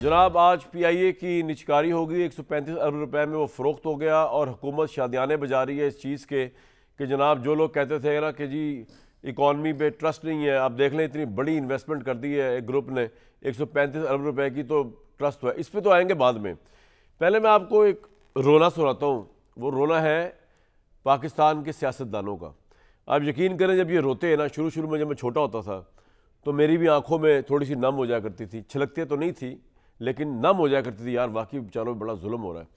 जनाब आज पीआईए की निचकारी होगी, 135 अरब रुपए में वो फ़रोख्त हो गया और हुकूमत शादियाने बजा रही है इस चीज़ के कि जनाब जो लोग कहते थे ना कि जी इकॉनमी पे ट्रस्ट नहीं है, आप देख लें इतनी बड़ी इन्वेस्टमेंट कर दी है एक ग्रुप ने 135 अरब रुपए की, तो ट्रस्ट है। इस पर तो आएंगे बाद में। पहले मैं आपको एक रोना सुनाता हूँ। वो रोना है पाकिस्तान के सियासतदानों का। आप यकीन करें, जब ये रोते हैं ना, शुरू शुरू में जब मैं छोटा होता था तो मेरी भी आंखों में थोड़ी सी नम हो जाया करती थी। छलकते तो नहीं थी लेकिन नम हो जाया करती थी, यार वाकई बेचारों में बड़ा जुल्म हो रहा है।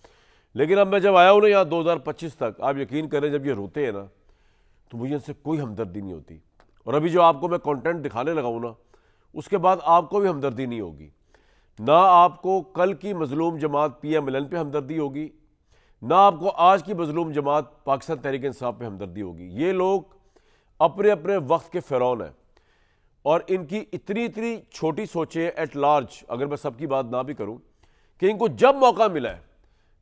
लेकिन अब मैं जब आया हूँ ना यहाँ 2025 तक, आप यकीन करें जब ये रोते हैं ना तो मुझे इनसे कोई हमदर्दी नहीं होती। और अभी जो आपको मैं कंटेंट दिखाने लगा हूँ ना, उसके बाद आपको भी हमदर्दी नहीं होगी। ना आपको कल की मजलूम जमात PMLN पे हमदर्दी होगी, ना आपको आज की मजलूम जमात पाकिस्तान तहरीक इंसाफ पे हमदर्दी होगी। ये लोग अपने अपने वक्त के फ़िरौन हैं और इनकी इतनी इतनी छोटी सोचें एट लार्ज, अगर मैं सबकी बात ना भी करूं, कि इनको जब मौका मिला है,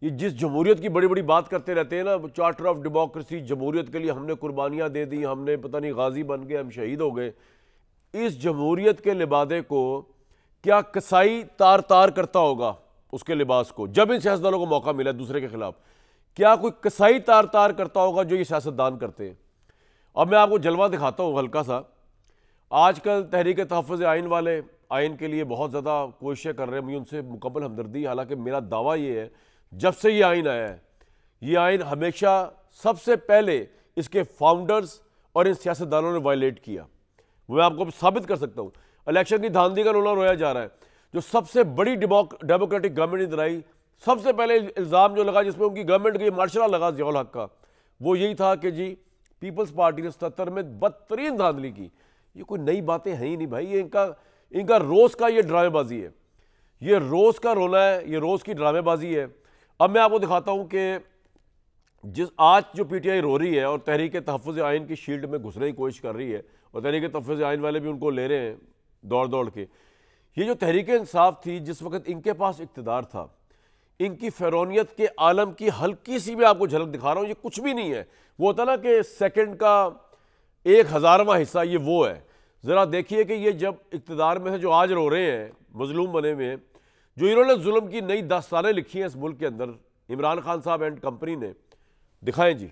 ये जिस जमहूरियत की बड़ी बड़ी बात करते रहते हैं ना, चार्टर ऑफ डेमोक्रेसी, जमहूरियत के लिए हमने कुर्बानियां दे दी, हमने पता नहीं गाजी बन गए, हम शहीद हो गए। इस जमहूरियत के लिबादे को क्या कसाई तार तार करता होगा उसके लिबास को, जब इन सियासतदानों को मौका मिला दूसरे के खिलाफ, क्या कोई कसाई तार तार करता होगा जो ये सियासतदान करते हैं। अब मैं आपको जलवा दिखाता हूँ हल्का सा। आजकल तहरीक तहफ़्फ़ुज़ आइन वाले आइन के लिए बहुत ज़्यादा कोशिशें कर रहे हैं, मुझे उनसे मुकम्मल हमदर्दी। हालांकि मेरा दावा ये है, जब से ये आइन आया है, ये आइन हमेशा सबसे पहले इसके फाउंडर्स और इन सियासतदानों ने वायलेट किया। वो मैं आपको साबित कर सकता हूँ। इलेक्शन की धांधली का रोना रोया जा रहा है। जो सबसे बड़ी डेमोक्रेटिक गवर्नमेंट इधर आई, सबसे पहले इल्ज़ाम जो लगा जिसमें उनकी गवर्नमेंट का मार्शल लगा ज़ियाउल हक का, वो यही था कि जी पीपल्स पार्टी ने 77 में बदतरीन धांधली की। ये कोई नई बातें हैं ही नहीं भाई, ये इनका रोज़ का ये ड्रामेबाजी है, ये रोज़ का रोना है, ये रोज़ की ड्रामेबाजी है। अब मैं आपको दिखाता हूँ कि जिस आज जो PTI रो रही है और तहरीक तहफ़्फ़ुज़ आइन की शील्ड में घुसने की कोशिश कर रही है, और तहरीक तहफ़्फ़ुज़ आइन वाले भी उनको ले रहे हैं दौड़ दौड़ के। ये जो तहरीक इंसाफ थी, जिस वक्त इनके पास इक़्तिदार था, इनकी फ़िरौनियत के आलम की हल्की सी मैं आपको झलक दिखा रहा हूँ। ये कुछ भी नहीं है। वो होता ना कि सेकंड का 1,000वां हिस्सा, ये वो है। ज़रा देखिए कि ये जब इक़्तिदार में है, जो आज रो रहे हैं मजलूम बने हुए हैं, जो इन्होंने जुल्म की नई दास्तानें लिखी हैं इस मुल्क के अंदर, इमरान खान साहब एंड कंपनी ने। दिखाएं जी।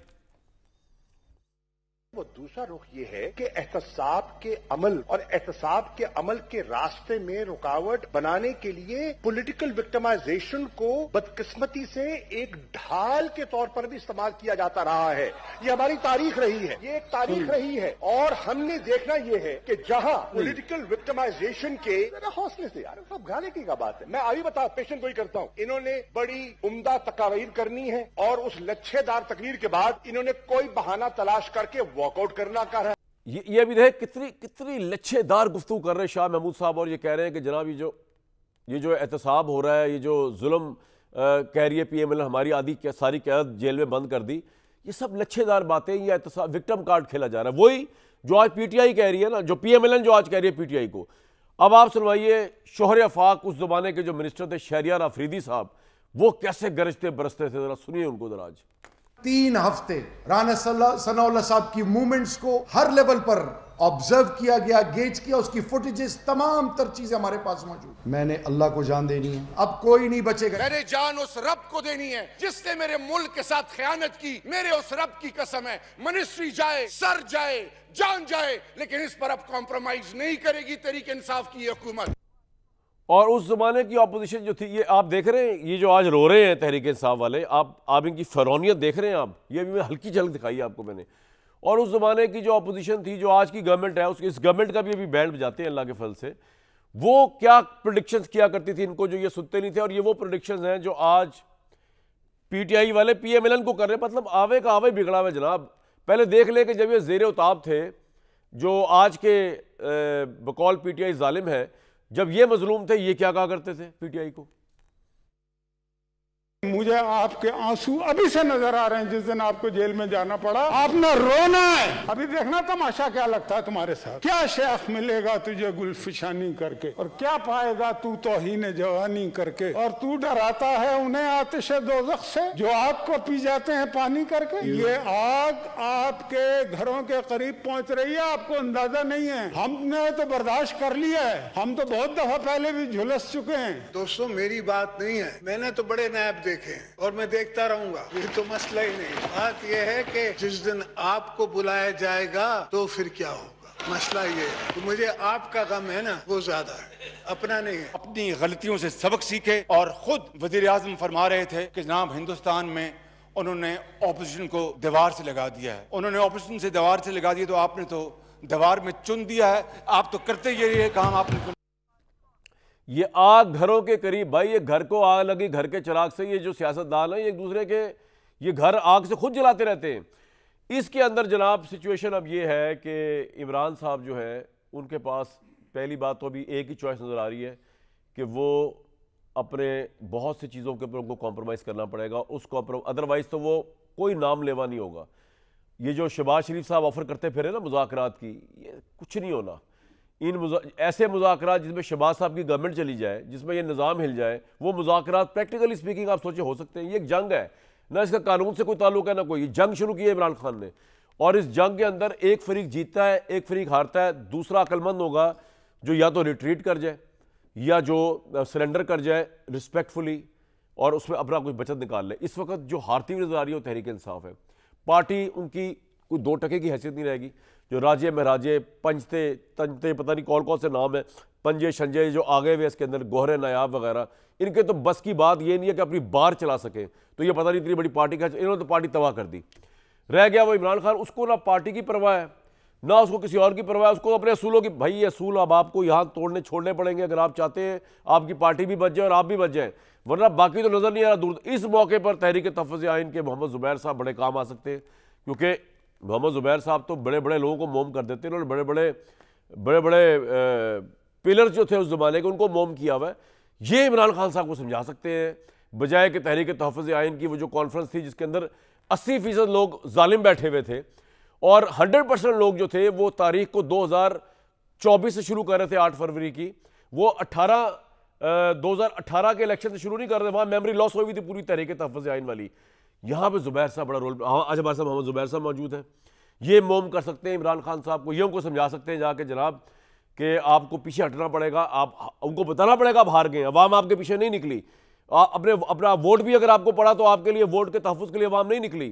वो दूसरा रुख ये है कि एहतसाब के अमल और एहतसाब के अमल के रास्ते में रुकावट बनाने के लिए पॉलिटिकल विक्टिमाइजेशन को बदकिस्मती से एक ढाल के तौर पर भी इस्तेमाल किया जाता रहा है। ये हमारी तारीख रही है, ये एक तारीख रही है। और हमने देखना ये है कि जहां पॉलिटिकल विक्टिमाइजेशन के, हौसले से यार, सब गाने की का बात है। मैं अभी बता पेशेंट को ही करता हूं। इन्होंने बड़ी उम्दा तकारीर करनी है और उस लच्छेदार तकरीर के बाद इन्होंने कोई बहाना तलाश करके वॉकआउट करना कर है। ये अभी देख कितनी लच्छेदार गुफ्तगू कर रहे हैं शाह महमूद साहब, और ये कह रहे हैं कि जनाब ये जो एहतसाब हो रहा है, ये जो जुल्म कह रही है PMLN, हमारी आधी सारी क़यादत जेल में बंद कर दी, ये सब लच्छेदार बातें, ये एहतसाब विक्टिम कार्ड खेला जा रहा है। वही जो आज PTI कह रही है ना, जो PMLN जो आज कह रही है PTI को। अब आप सुनवाइए शोहर अफाक उस जमाने के जो मिनिस्टर थे शहरियार अफरीदी साहब, वो कैसे गरजते बरसते थे। जरा सुनिए उनको जरा। आज 3 हफ्ते राना सनाउल्लाह साहब की मूवमेंट्स को हर लेवल पर ऑब्जर्व किया गया, गेज किया, उसकी फुटेजेस, तमाम तर चीजें हमारे पास मौजूद। मैंने अल्लाह को जान देनी है, अब कोई नहीं बचेगा। मैंने जान उस रब को देनी है जिसने मेरे मुल्क के साथ खयानत की। मेरे उस रब की कसम है, मिनिस्ट्री जाए, सर जाए, जान जाए, लेकिन इस पर अब कॉम्प्रोमाइज नहीं करेगी तहरीक इंसाफ की हुकूमत। और उस जमाने की अपोजिशन जो थी, ये आप देख रहे हैं, ये जो आज रो रहे हैं तहरीक इंसाफ वाले, आप इनकी फ़िरौनियत देख रहे हैं। आप ये भी मैं हल्की झलक दिखाई आपको मैंने। और उस जमाने की जो अपोजिशन थी, जो आज की गवर्नमेंट है, इस गवर्नमेंट का भी अभी बैंड बजाते हैं अल्लाह के फल से। वो क्या प्रेडिक्शंस किया करती थी इनको, जो ये सुनते नहीं थे। और ये वो प्रेडिक्शंस हैं जो आज PTI वाले PMLN को कर रहे हैं। मतलब आवे का आवे बिगड़ा हुआ जनाब। पहले देख ले कि जब ये ज़ेर उताब थे, जो आज के बकौल PTI जालिम है, जब ये मजलूम थे, ये क्या कहा करते थे PTI को। मुझे आपके आंसू अभी से नजर आ रहे हैं। जिस दिन आपको जेल में जाना पड़ा, आपने रोना है। अभी देखना तमाशा क्या लगता है तुम्हारे साथ। क्या शेख मिलेगा तुझे गुलफिशानी करके, और क्या पाएगा तू तौहीन जवानी करके। और तू डराता है उन्हें आतिश दोज़ख से जो आग को पी जाते हैं पानी करके। ये आग आपके घरों के करीब पहुंच रही है, आपको अंदाजा नहीं है। हमने तो बर्दाश्त कर लिया है, हम तो बहुत दफा पहले भी झुलस चुके हैं। दोस्तों मेरी बात नहीं है, मैंने तो बड़े नैब देखे हैं और मैं देखता रहूंगा, ये तो मसला ही नहीं। बात यह है कि जिस दिन आपको बुलाया जाएगा तो फिर क्या होगा, मसला ये है। तो मुझे आपका गम है ना, वो ज्यादा है, अपना नहीं है। अपनी गलतियों से सबक सीखे। और खुद वजीर आजम फरमा रहे थे कि जनाब हिंदुस्तान में उन्होंने ऑपोजिशन को दीवार से लगा दिया है। उन्होंने ऑपोजिशन से दीवार से लगा दिया, तो आपने तो दीवार में चुन दिया है। आप तो करते ये काम आपने। ये आग घरों के करीब, भाई ये घर को आग लगी घर के चिराग से। ये जो सियासतदान है, ये एक दूसरे के ये घर आग से खुद जलाते रहते हैं। इसके अंदर जनाब सिचुएशन अब ये है कि इमरान साहब जो है, उनके पास पहली बात तो अभी एक ही चॉइस नज़र आ रही है कि वो अपने बहुत सी चीज़ों के ऊपर उनको कॉम्प्रोमाइज़ करना पड़ेगा। उसको अदरवाइज़ तो वो कोई नाम लेवा नहीं होगा। ये जो शहबाज शरीफ साहब ऑफर करते फिरे ना मुज़ाकरात की, ये कुछ नहीं होना। ऐसे मुज़ाकरात जिसमें शहबाज साहब की गवर्नमेंट चली जाए, जिसमें ये निज़ाम हिल जाए, वो मुज़ाकरात प्रैक्टिकली स्पीकिंग आप सोचे हो सकते हैं। ये एक जंग है ना, इसका कानून से कोई ताल्लुक है ना कोई। जंग शुरू की है इमरान खान ने, और इस जंग के अंदर एक फरीक जीतता है, एक फरीक हारता है। दूसरा अक्लमंद होगा जो या तो रिट्रीट कर जाए या जो सरेंडर कर जाए रिस्पेक्टफुली और उसमें अपना कुछ बचत निकाल ले। इस वक्त जो हारती हुई नजर आ रही है वो तहरीक इंसाफ है। पार्टी उनकी कोई 2 टके की हैसियत नहीं रहेगी। जो राजे महराजे पंजते तंजते पता नहीं कौन कौन से नाम है, पंजे शंजे जो आगे हुए इसके अंदर, गोहरे नायाब वगैरह, इनके तो बस की बात ये नहीं है कि अपनी बार चला सके। तो ये पता नहीं इतनी बड़ी पार्टी का, इन्होंने तो पार्टी तबाह कर दी। रह गया वो इमरान खान, उसको ना पार्टी की परवाह है ना उसको किसी और की परवाह है। उसको अपने असूलों की, भाई ये असूल अब आपको यहाँ तोड़ने छोड़ने पड़ेंगे अगर आप चाहते हैं आपकी पार्टी भी बच जाए और आप भी बच जाए, वरना बाकी तो नजर नहीं आ रहा दूर। इस मौके पर तहरीक तहफ़्फ़ुज़ आइन के मोहम्मद ज़ुबैर साहब बड़े काम आ सकते हैं, क्योंकि मोहम्मद ज़ुबैर साहब तो बड़े बड़े लोगों को मोम कर देते हैं। उन्होंने बड़े बड़े पिलर्स जो थे उस ज़माने के, उनको मोम किया हुआ है। ये इमरान खान साहब को समझा सकते हैं, बजाय कि तहरीक तहफ़्फ़ुज़ आइन की वो जो कॉन्फ्रेंस थी जिसके अंदर 80% लोग जालिम बैठे हुए थे और 100% लोग जो थे वो तारीख को 2024 से शुरू कर रहे थे, 8 फरवरी की। वो 2018 के इलेक्शन से शुरू नहीं कर रहे, वहाँ मेमोरी लॉस हुई थी पूरी तहरीक तहफ़्फ़ुज़ आइन वाली। यहाँ पे ज़ुबैर साहब बड़ा रोल, आज हमारे साथ मोहम्मद ज़ुबैर साहब मौजूद हैं। ये मोम कर सकते हैं इमरान खान साहब को, ये उनको समझा सकते हैं जाके जनाब कि आपको पीछे हटना पड़ेगा, आप उनको बताना पड़ेगा आप हार गए, अवाम आपके पीछे नहीं निकली। अपना वोट भी अगर आपको पड़ा तो आपके लिए वोट के तहफ़्फ़ुज़ के लिए अवाम नहीं निकली।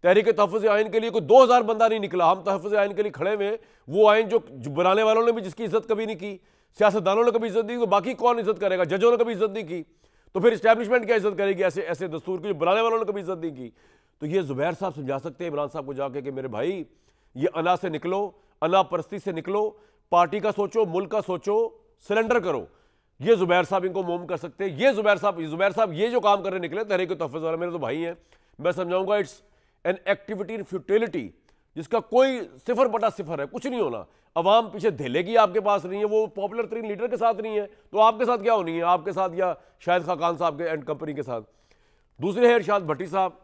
तहरीक तहफ़्फ़ुज़ आइन के लिए कोई 2000 बंदा नहीं निकला। हम तहफ़्फ़ुज़ आइन के लिए खड़े हुए, वो आइन जो बनाने वालों ने भी जिसकी इज्जत कभी नहीं की, सियासतदानों ने कभी इज्जत नहीं की, तो बाकी कौन इज्जत करेगा? जजों ने कभी इज्जत नहीं की तो फिर इस्टेब्लिशमेंट क्या इज्जत करेगी ऐसे दस्तूर की जो बनाने वालों ने कभी इज्जत नहीं की? तो ये ज़ुबैर साहब समझा सकते हैं इमरान साहब को जाके कि मेरे भाई ये अना से निकलो, अना परस्ती से निकलो, पार्टी का सोचो, मुल्क का सोचो, सरेंडर करो। ये ज़ुबैर साहब इनको मोम कर सकते हैं। ये ज़ुबैर साहब ये जो काम करने निकले तहरीक तहफ़्फ़ुज़ वाले, मेरे तो भाई हैं, मैं समझाऊंगा it's an activity in futility, जिसका कोई 0/0 है, कुछ नहीं होना। अवाम पीछे धेलेगी आपके पास नहीं है, वो पॉपुलर तरीन लीडर के साथ नहीं है, तो आपके साथ क्या होनी है? आपके साथ या शायद खाकान साहब के एंड कंपनी के साथ। दूसरे है इरशाद भट्टी साहब,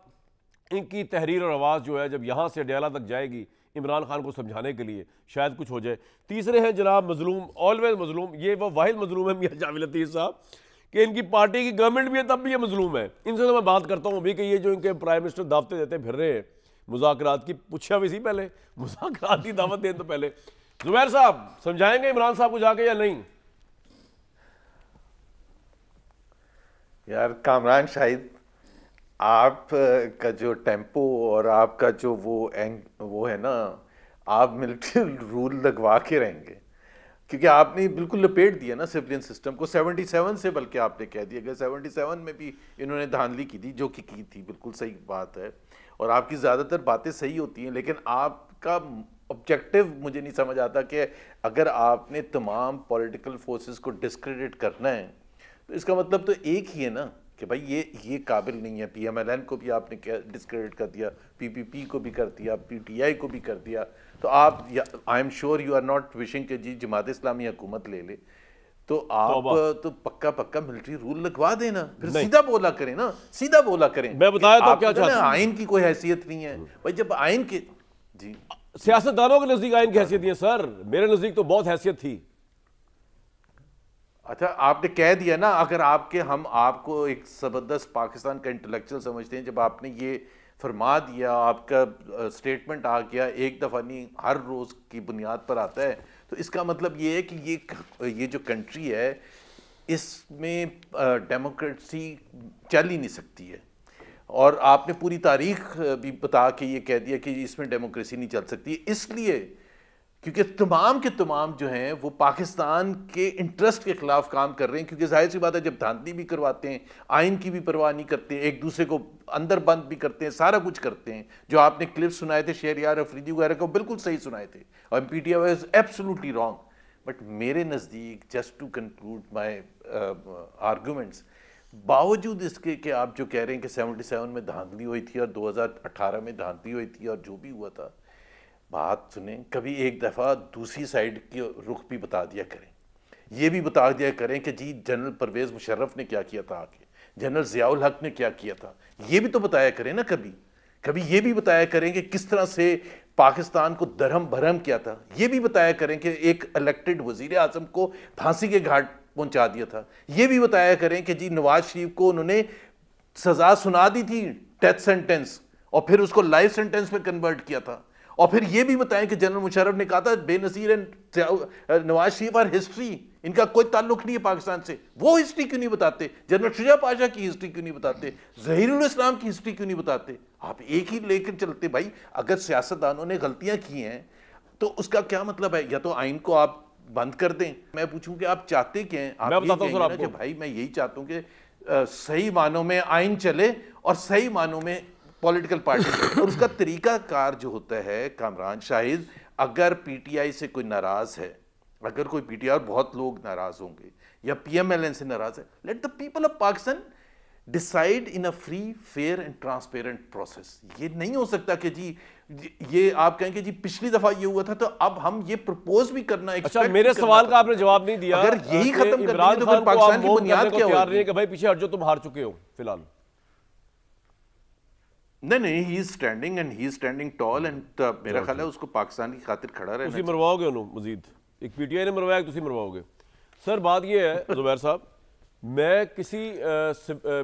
इनकी तहरीर और आवाज़ जो है जब यहाँ से डयाला तक जाएगी इमरान खान को समझाने के लिए, शायद कुछ हो जाए। तीसरे हैं जनाब मजलूम, ऑलवेज मजलूम, ये वो वाहिद मजलूम है मियां जावेद लतीफ़ साहब कि इनकी पार्टी की गवर्नमेंट भी है तब भी ये मजलूम है। इनसे तो मैं बात करता हूँ अभी कि ये जो इनके प्राइम मिनिस्टर दावतें देते फिर रहे हैं मुज़ाकरात की, पूछा भी सी पहले मुज़ाकरात की दावत दें तो पहले। ज़ुबैर साहब समझाएंगे इमरान साहब को जाके या नहीं? यार कामरान शाहिद, आप का जो टेम्पो और आपका जो वो है ना, आप मिलिट्री रूल लगवा के रहेंगे, क्योंकि आपने बिल्कुल लपेट दिया ना सिविलियन सिस्टम को। 77 से बल्कि आपने कह दिया कि 77 में भी इन्होंने धांधली की थी, जो कि की थी, बिल्कुल सही बात है। और आपकी ज़्यादातर बातें सही होती हैं, लेकिन आपका ऑब्जेक्टिव मुझे नहीं समझ आता कि अगर आपने तमाम पॉलिटिकल फोर्सेस को डिस्क्रेडिट करना है तो इसका मतलब तो एक ही है ना कि भाई ये काबिल नहीं है। PMLN को भी आपने डिस्क्रेडिट कर दिया, PPP को भी कर दिया, PTI को भी कर दिया। तो आप, I am sure you are not wishing कि जी जमात इस्लामी हुकूमत ले ले। तो आप तो पक्का मिलिट्री रूल लगवा देना, फिर सीधा बोला करें ना, सीधा बोला करें। मैं बताया तो क्या चाहता हूं, आइन की कोई हैसियत नहीं है भाई। जब आइन के जी सियासतदानों के नजदीक आइन की हैसियत नहीं है सर, मेरे नजदीक तो बहुत हैसियत थी। अच्छा, आपने कह दिया ना, अगर हम आपको एक जबरदस्त पाकिस्तान का इंटेलेक्चुअल समझते हैं, जब आपने ये फरमा दिया, आपका स्टेटमेंट आ गया, एक दफ़ा नहीं हर रोज़ की बुनियाद पर आता है, तो इसका मतलब ये है कि ये जो कंट्री है इसमें डेमोक्रेसी चल ही नहीं सकती है। और आपने पूरी तारीख भी बता के ये कह दिया कि इसमें डेमोक्रेसी नहीं चल सकती, इसलिए क्योंकि तमाम के तमाम जो हैं वो पाकिस्तान के इंटरेस्ट के खिलाफ काम कर रहे हैं। क्योंकि जाहिर सी बात है, जब धांधली भी करवाते हैं, आइन की भी परवाह नहीं करते, एक दूसरे को अंदर बंद भी करते हैं, सारा कुछ करते हैं। जो आपने क्लिप सुनाए थे शहरयार अफरीदी वगैरह को, बिल्कुल सही सुनाए थे, और PTI was absolutely wrong. But मेरे नज़दीक, just to conclude my arguments, बावजूद इसके कि आप जो कह रहे हैं कि 77 में धांधली हुई थी और 2018 में धांधली हुई थी और जो भी हुआ था, बात सुने, कभी एक दफ़ा दूसरी साइड की रुख भी बता दिया करें। ये भी बता दिया करें कि जी जनरल परवेज़ मुशर्रफ ने क्या किया था आके, जनरल ज़ियाउल हक ने क्या किया था, ये भी तो बताया करें ना। कभी ये भी बताया करें कि किस तरह से पाकिस्तान को दरहम भरम किया था। ये भी बताया करें कि एक इलेक्टेड वज़ीर आज़म को फांसी के घाट पहुंचा दिया था। ये भी बताया करें कि जी नवाज शरीफ को उन्होंने सज़ा सुना दी थी, डेथ सेंटेंस, और फिर उसको लाइफ सेंटेंस में कन्वर्ट किया था। और फिर ये भी बताएं कि जनरल मुशर्रफ ने कहा था बेनज़ीर नवाज शरीफ और हिस्ट्री, इनका कोई ताल्लुक नहीं है पाकिस्तान से। वो हिस्ट्री क्यों नहीं बताते? जनरल शुजा पाशा की हिस्ट्री क्यों नहीं बताते? ज़हीरुल इस्लाम की हिस्ट्री क्यों नहीं बताते? आप एक ही लेकर चलते भाई। अगर सियासतदानों ने गलतियां की हैं तो उसका क्या मतलब है? या तो आइन को आप बंद कर दें। मैं पूछूं कि आप चाहते क्या हैं? आप ये कहेंगे ना कि भाई मैं यही चाहता हूं कि सही मानों में आइन चले और सही मानों में पॉलिटिकल पार्टी। और उसका तरीका कार जो होता है कामरान शाहिद, अगर PTI से कोई नाराज है, अगर कोई PTI और बहुत लोग नाराज होंगे या PMLN से नाराज है, let the people of Pakistan decide in a free fair and transparent process. ये नहीं हो सकता कि जी ये आप कहें कि जी पिछली दफा ये हुआ था तो अब हम ये प्रपोज भी करना। अच्छा, मेरे सवाल का आपने जवाब नहीं दिया। अगर यही खत्म कर देंगे तो फिर पाकिस्तान की बुनियाद क्या होगी? कि भाई पीछे हट जाओ, तुम हार चुके हो फिलहाल। नहीं, he is standing and he is standing tall and मेरा ख्याल है उसको पाकिस्तान की खातिर खड़ा रहना। तुसी मरवाओगे उन्होंने मजीद, एक PTI ने मरवाया, तुसी मरवाओगे। सर बात ये है जुबैर साहब, मैं किसी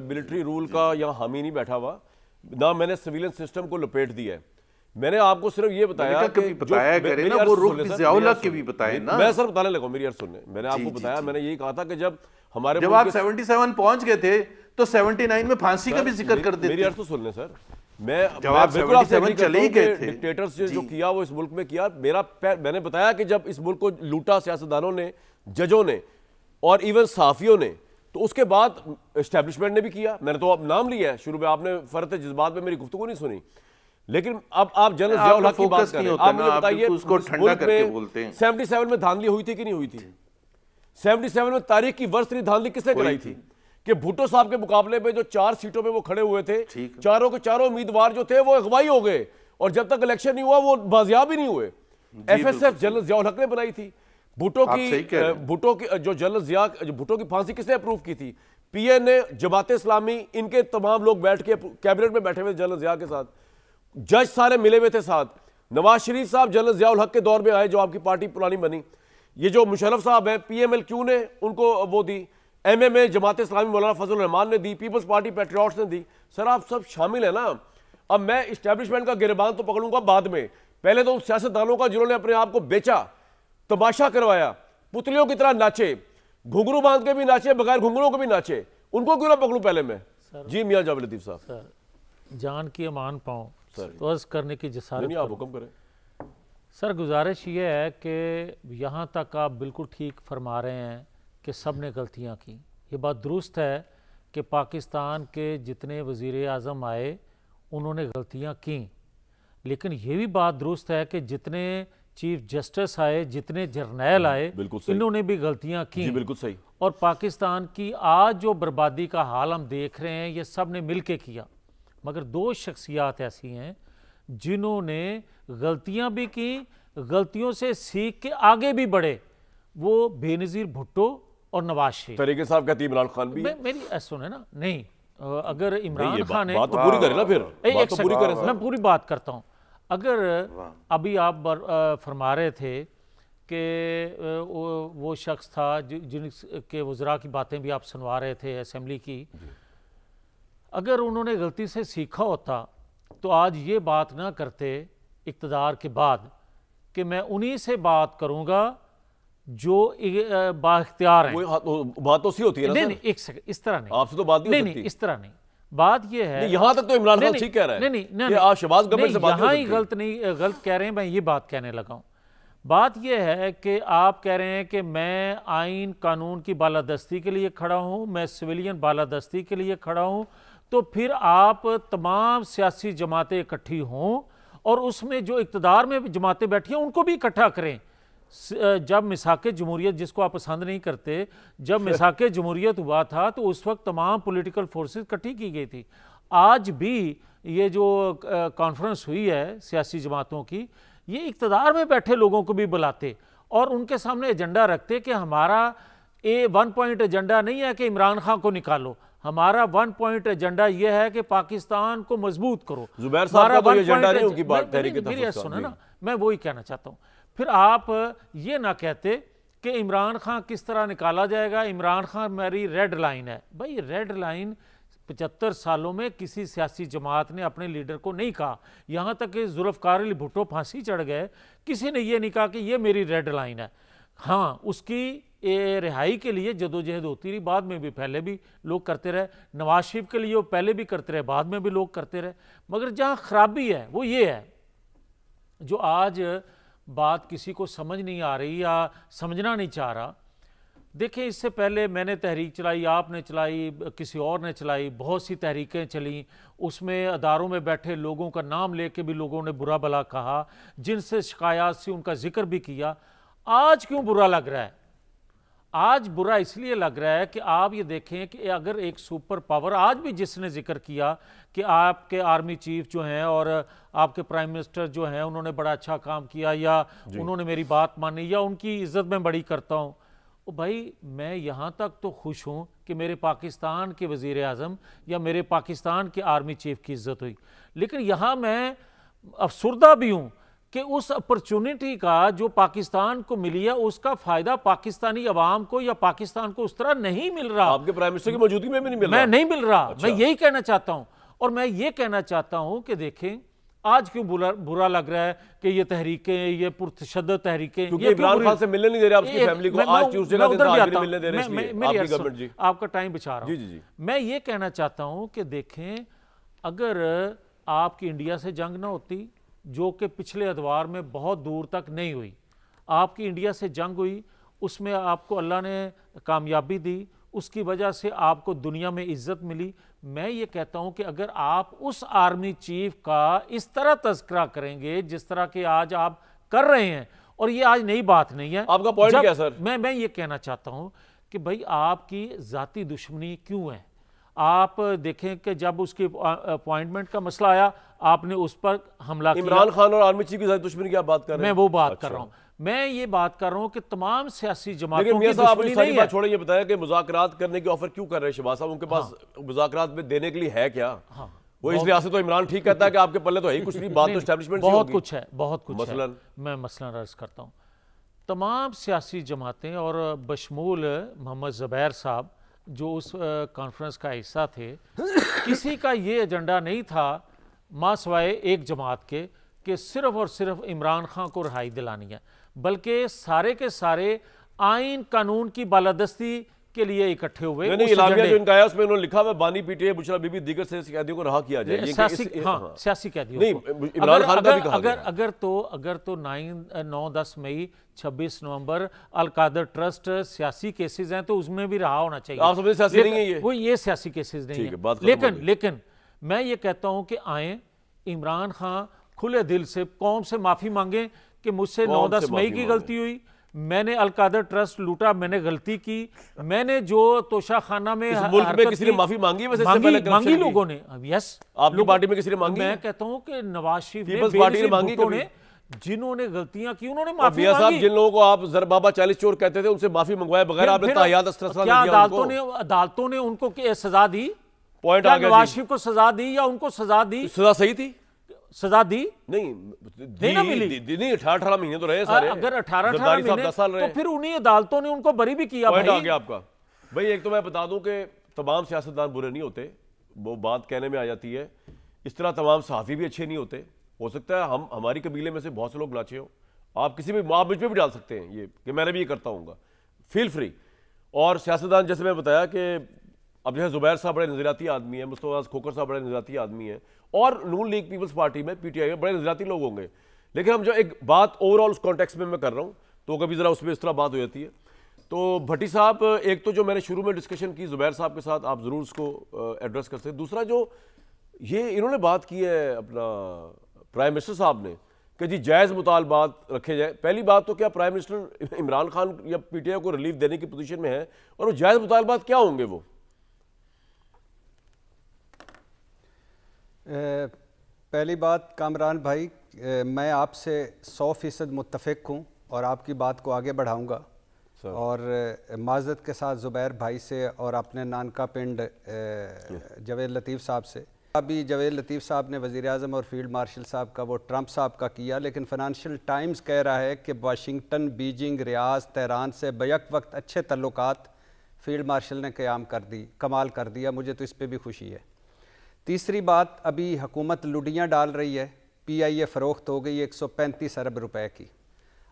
मिलिट्री रूल का यहाँ हामी नहीं बैठा हुआ, ना मैंने सिविलियन सिस्टम को लपेट दिया है। मैंने आपको सिर्फ ये बताया कि बताया करें ना, वो रुख ज़ियाउल हक के भी बताए ना। मैं सर बताने लगा, मेरी अर्ज सुनने। मैंने आपको बताया, मैंने यही कहा था कि जब आप 77 पहुंच गए थे तो 79 में फांसी का भी जिक्र कर देते। मेरी अर्ज तो सुन ले सर। मैं बिल्कुल आपसे चले ही गए थे। डिक्टेटर्स जो किया वो इस मुल्क में किया। मैंने बताया कि जब इस मुल्क को लूटा सियासतदानों ने, जजों ने और इवन सहाफियों ने, तो उसके बाद एस्टेब्लिशमेंट ने भी किया। मैंने तो अब नाम लिया है, शुरू में आपने फर्क जज्बात में मेरी गुफ्तगू नहीं सुनी। लेकिन अब आप जनरल ज़ियाउल हक की बात कर रहे हैं, आप मुझे बताइए उसको ठंडा करके बोलते हैं। 77 में धांधली हुई थी कि नहीं हुई थी? 77 में तारीख की वर्ष धांधली किसने कराई थी? कि भुट्टो साहब के मुकाबले में जो 4 सीटों पे वो खड़े हुए थे, चारों के चारों उम्मीदवार जो थे वो अगवाई हो गए, और जब तक इलेक्शन नहीं हुआ वो बाजियाब ही नहीं हुए। FSF जनरल ज़ियाउल हक ने बनाई थी। भुट्टो की जो जनरल भुट्टो की फांसी किसने अप्रूव की थी? PN, जमात इस्लामी, इनके तमाम लोग बैठ के कैबिनेट में बैठे हुए जनरल ज़िया के साथ, जज सारे मिले हुए थे साथ। नवाज शरीफ साहब जनरल ज़ियाउल हक के दौर में आए, जो आपकी पार्टी पुरानी बनी। ये जो मुशर्रफ साहब है, PMLQ ने उनको वो दी, MMA जमात इस्लामी मौलाना फजल रहमान ने दी, पीपल्स पार्टी पैट्रियट्स ने दी। सर आप सब शामिल है ना। अब मैं इस्टेब्लिशमेंट का गिरबान तो पकड़ूंगा बाद में, पहले तो उन सियासतदानों का जिन्होंने अपने आप को बेचा, तमाशा करवाया, पुतलियों की तरह नाचे, घुंघरू बांध के भी नाचे, बगैर घुंघरूओं के भी नाचे, उनको क्यों ना पकड़ूं पहले मैं? जी मियां जावेद लतीफ साहब। सर जान की अमान पाऊँ तो अर्ज करने की जसारत नहीं, आप हुक्म करें। सर गुजारिश ये है कि यहाँ तक आप बिल्कुल ठीक फरमा रहे हैं कि सब ने गलतियाँ की। ये बात दुरुस्त है कि पाकिस्तान के जितने वज़ीर आज़म आए उन्होंने गलतियाँ की, लेकिन ये भी बात दुरुस्त है कि जितने चीफ जस्टिस आए, जितने जर्नैल आए, इन्होंने भी गलतियाँ की। बिल्कुल सही। और पाकिस्तान की आज जो बर्बादी का हाल हम देख रहे हैं, ये सब ने मिल के किया। मगर 2 शख्सियात ऐसी हैं जिन्होंने गलतियां भी की, गलतियों से सीख के आगे भी बढ़े। वो बेनज़ीर भुट्टो और नवाज शरीफ। तरीके साहब कहती है इमरान खान भी मेरी सुने ना, नहीं अगर इमरान खान बात तो पूरी करे ना, फिर बात तो पूरी करे। मैं पूरी बात करता हूँ। अगर अभी आप फरमा रहे थे कि वो शख्स था जिनके वज़रा की बातें भी आप सुनवा रहे थे असेंबली की, अगर उन्होंने गलती से सीखा होता तो आज ये बात ना करते इक़्तिदार के बाद कि मैं उन्हीं से बात करूँगा जो बाख्तियार हैं। बात तो सी होती है ना। नहीं, एक सेकंड, इस तरह नहीं, आपसे तो बात नहीं हो सकती। इस तरह नहीं, बात ये है यहाँ तक तो इमरान खान ठीक कह रहा है। नहीं, आप शहबाज गवर्नमेंट से बात यहाँ ही गलत कह रहे हैं। मैं ये बात कहने लगा हूँ। बात यह है कि आप कह रहे हैं कि मैं आइन कानून की बालादस्ती के लिए खड़ा हूँ, मैं सिविलियन बालादस्ती के लिए खड़ा हूँ, तो फिर आप तमाम सियासी जमातें इकट्ठी हों और उसमें जो इक़्तिदार में जमातें बैठी हैं उनको भी इकट्ठा करें। जब मिसाके जमहूरियत, जिसको आप पसंद नहीं करते, जब मिसाके जमहूरियत हुआ था तो उस वक्त तमाम पॉलिटिकल फोर्सेस इकट्ठी की गई थी। आज भी ये जो कॉन्फ्रेंस हुई है सियासी जमातों की, ये इक़्तिदार में बैठे लोगों को भी बुलाते और उनके सामने एजेंडा रखते कि हमारा 1 पॉइंट एजेंडा नहीं है कि इमरान खान को निकालो, हमारा 1 पॉइंट एजेंडा यह है कि पाकिस्तान को मजबूत करो। जुबैर साहब का तो एजेंडा नहीं, उनकी बात मेरी सुनो ना, मैं वही कहना चाहता हूँ। फिर आप ये ना कहते कि इमरान खान किस तरह निकाला जाएगा, इमरान खान मेरी रेड लाइन है। भाई रेड लाइन 75 सालों में किसी सियासी जमात ने अपने लीडर को नहीं कहा। यहाँ तक कि जुल्फ़िकार अली भुट्टो फांसी चढ़ गए, किसी ने ये नहीं कहा कि ये मेरी रेड लाइन है। हाँ, उसकी रिहाई के लिए जदोजहद होती रही, बाद में भी पहले भी लोग करते रहे। नवाज शरीफ के लिए वो पहले भी करते रहे, बाद में भी लोग करते रहे। मगर जहाँ खराबी है वो ये है, जो आज बात किसी को समझ नहीं आ रही या समझना नहीं चाह रहा। देखें, इससे पहले मैंने तहरीक चलाई, आपने चलाई, किसी और ने चलाई, बहुत सी तहरीकें चली, उसमें अदारों में बैठे लोगों का नाम लेके भी लोगों ने बुरा भला कहा, जिनसे शिकायत सी उनका जिक्र भी किया। आज क्यों बुरा लग रहा है? आज बुरा इसलिए लग रहा है कि आप ये देखें कि अगर एक सुपर पावर, आज भी जिसने जिक्र किया कि आपके आर्मी चीफ जो हैं और आपके प्राइम मिनिस्टर जो हैं उन्होंने बड़ा अच्छा काम किया या उन्होंने मेरी बात मानी या उनकी इज्जत मैं बड़ी करता हूँ, भाई मैं यहाँ तक तो खुश हूँ कि मेरे पाकिस्तान के वज़ीर आज़म या मेरे पाकिस्तान के आर्मी चीफ की इज्जत हुई, लेकिन यहाँ मैं अफसुर्दा भी हूँ कि उस अपॉर्चुनिटी का जो पाकिस्तान को मिली है उसका फायदा पाकिस्तानी अवाम को या पाकिस्तान को उस तरह नहीं मिल रहा। आपके प्राइम मिनिस्टर की मौजूदगी में भी नहीं मिल रहा। मैं नहीं मिल रहा। अच्छा। मैं यही कहना चाहता हूं। और मैं ये कहना चाहता हूं कि देखें, आज क्यों बुरा लग रहा है कि ये तहरीकें, ये पुरतशद्दद तहरीकें, क्योंकि इमरान खान से मिलने नहीं दे रहे आपकी फैमिली को, आज ट्यूसडे का दिन था, आज नहीं मिलने दे रहे, इसलिए आपकी गवर्नमेंट जी आपका टाइम बचा रहा हूं। जी। मैं ये कहना चाहता हूं कि देखें, अगर आपकी इंडिया से जंग ना होती, जो कि पिछले अदवार में बहुत दूर तक नहीं हुई, आपकी इंडिया से जंग हुई, उसमें आपको अल्लाह ने कामयाबी दी, उसकी वजह से आपको दुनिया में इज्जत मिली। मैं ये कहता हूं कि अगर आप उस आर्मी चीफ का इस तरह तज़किरा करेंगे जिस तरह के आज आप कर रहे हैं, और ये आज नई बात नहीं है। आपका पॉइंट क्या सर? मैं ये कहना चाहता हूं कि भाई आपकी ज़ाती दुश्मनी क्यों है? आप देखें कि जब उसकी अपॉइंटमेंट का मसला आया, आपने उस पर हमला किया। इमरान खान और आर्मी चीफ की ज़ाती दुश्मनी की आप बात कर रहे हैं? मैं वो बात कर रहा हूं। मैं ये बात कर रहा हूं कि तमाम सियासी जमातों की दुश्मनी नहीं है। छोड़े, ये बताया कि मुज़ाकरात करने की ऑफर क्यों कर रहे हैं शहबाज साहब? उनके पास मुज़ाकरात में देने के लिए है क्या? वो इस लिहाज से तो इमरान ठीक कहता है कि आपके पल्ले तो है कुछ नहीं, बात तो एस्टैब्लिशमेंट से बहुत कुछ है, बहुत कुछ मसलन है। मैं मसलन अर्ज करता हूं, तमाम सियासी जमातें और बशमूल मोहम्मद ज़ुबैर साहब जो उस कॉन्फ्रेंस का हिस्सा थे, किसी का ये एजेंडा नहीं था माँ सवाए एक जमात के सिर्फ और सिर्फ इमरान खान को रिहाई दिलानी है, बल्कि सारे के सारे आइन कानून की बालादस्ती के लिए इकट्ठे हुए। इलामिया जो इनका है उसमें उन्होंने लिखा हुआ बानी पीटे बुशरा बीबी दीगर से कैदियों को रहा किया जाए। सियासी कैदियों नहीं, इमरान खान का भी कहा गया। अगर तो 9-10 मई 26 नवंबर अलकादर ट्रस्ट सियासी केसेस हैं तो उसमें भी रहा होना चाहिए। आप समझे सियासी नहीं है ये? वो ये सियासी केसेस नहीं है। लेकिन मैं ये कहता हूं कि आए इमरान खान खुले दिल से कौम से माफी मांगे कि मुझसे 9-10 मई की गलती हुई, मैंने अलकादर ट्रस्ट लूटा, मैंने गलती की, मैंने जो तोशा खाना में मुल्क में किसी ने माफी मांगी? वैसे मांगी लोगों ने। यस, आपकी पार्टी में किसी ने मांगी? मैं कहता हूं कि नवाज शरीफ ने, पार्टी ने मांगी, जिन्होंने गलतियां की उन्होंने माफी मियां साहब, मांगी। जिन लोगों को आप जरबाबा 40 चोर कहते थे उनसे माफी मंगवाए बगैर आपने तायात अस्त्रसला क्या दिया उनको? अदालतों ने उनको सजा दी? पॉइंट क्या आ गया नवाज जी। शरीफ को सजा दी या उनको सजा दी? सजा सही थी? सजा दी नहीं, देना मिली नहीं, 18 महीने तो रहे सारे। अगर 18 जरदारी साहब महीने 10 साल रहे तो फिर उन्हीं अदालतों ने उनको बरी भी किया। पॉइंट आ भाई गया आपका। भाई एक तो मैं बता दूं कि तमाम सियासतदान बुरे नहीं होते, वो बात कहने में आ जाती है। इस तरह तमाम सहाफ़ी भी अच्छे नहीं होते। हो सकता है हमारी कबीले में से बहुत से लोग लाचे हो, आप किसी भी आप मुझ पर भी डाल सकते हैं ये कि मैंने भी ये करता हूँ, फील फ्री। और सियासतदान जैसे मैं बताया कि अब जो है ज़ुबैर साहब बड़े नज़रियाती आदमी है, मुस्तफा खोखर साहब बड़े नज़रियाती आदमी है, और नून लीग पीपल्स पार्टी में PTI में बड़े नज़रियाती लोग होंगे। लेकिन हम जो एक बात ओवरऑल उस कॉन्टेक्स्ट में मैं कर रहा हूँ तो कभी ज़रा उसमें इस तरह बात हो जाती है। तो भट्टी साहब, एक तो जो मैंने शुरू में डिस्कशन की ज़ुबैर साहब के साथ, आप ज़रूर उसको एड्रेस कर सकते हैं। दूसरा जो ये इन्होंने बात की है अपना प्राइम मिनिस्टर साहब ने कि जी जायज़ मुतालबात रखे जाए। पहली बात तो क्या प्राइम मिनिस्टर इमरान खान या PTI को रिलीफ देने की पोजीशन में है, और वो जायज़ मुतालबात क्या होंगे? वो पहली बात कामरान भाई, मैं आपसे 100% मुत्तफ़िक हूँ और आपकी बात को आगे बढ़ाऊँगा। और माज़रत के साथ ज़ुबैर भाई से और अपने नानका पिंड जवेद लतीफ़ साहब से। अभी जवेद लतीफ़ साहब ने वज़ीर आज़म और फील्ड मार्शल साहब का वो ट्रंप साहब का किया, लेकिन फ़ाइनेंशियल टाइम्स कह रहा है कि वाशिंगटन, बीजिंग, रियाज़, तेहरान से बैक वक्त अच्छे तल्लुकात फील्ड मार्शल ने कमाल कर दिया। मुझे तो इस पर भी खुशी है। तीसरी बात, अभी हुकूमत लुडियाँ डाल रही है, PIA फ़रोख्त हो गई 135 अरब रुपए की।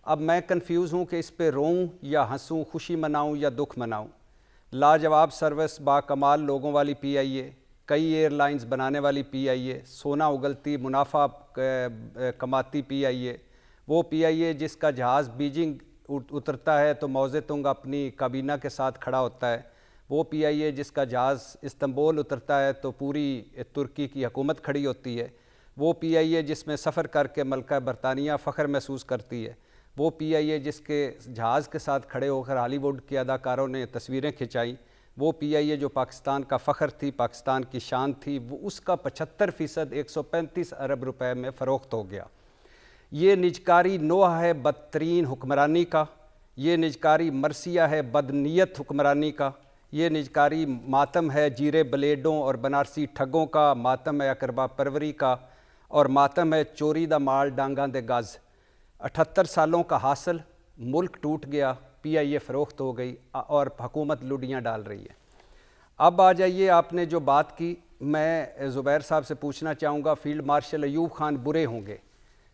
अब मैं कंफ्यूज हूँ कि इस पे रोऊं या हंसूं, खुशी मनाऊं या दुख मनाऊं। लाजवाब सर्विस, बाकमाल लोगों वाली PIA, कई एयरलाइंस बनाने वाली PIA, सोना उगलती मुनाफा कमाती PIA, वो PIA जिसका जहाज़ बीजिंग उतरता है तो मौज़े तुंग अपनी काबीना के साथ खड़ा होता है, वो PIA जिसका जहाज़ इस्तांबुल उतरता है तो पूरी तुर्की की हुकूमत खड़ी होती है, वो PIA जिसमें सफ़र करके मल्का बरतानिया फ़ख्र महसूस करती है, वो PIA जिसके जहाज़ के साथ खड़े होकर हॉलीवुड के अदाकारों ने तस्वीरें खिंचाई, वो PIA जो पाकिस्तान का फ़ख्र थी, पाकिस्तान की शान थी, वो उसका 75% 135 अरब रुपए में फ़रोख्त हो गया। ये निजकारी नोह है बदतरीन हुक्मरानी का, ये निजकारी मरसिया है बदनीयत हुक्मरानी का, ये निजकारी मातम है जीरे ब्लेडों और बनारसी ठगों का, मातम है अकरबा परवरी का, और मातम है चोरी दा माल डांगा दे गज़। 78 सालों का हासिल, मुल्क टूट गया, PIA फ़रोख्त हो गई और हुकूमत लुडियाँ डाल रही है। अब आ जाइए, आपने जो बात की, मैं ज़ुबैर साहब से पूछना चाहूँगा, फील्ड मार्शल अयूब खान बुरे होंगे,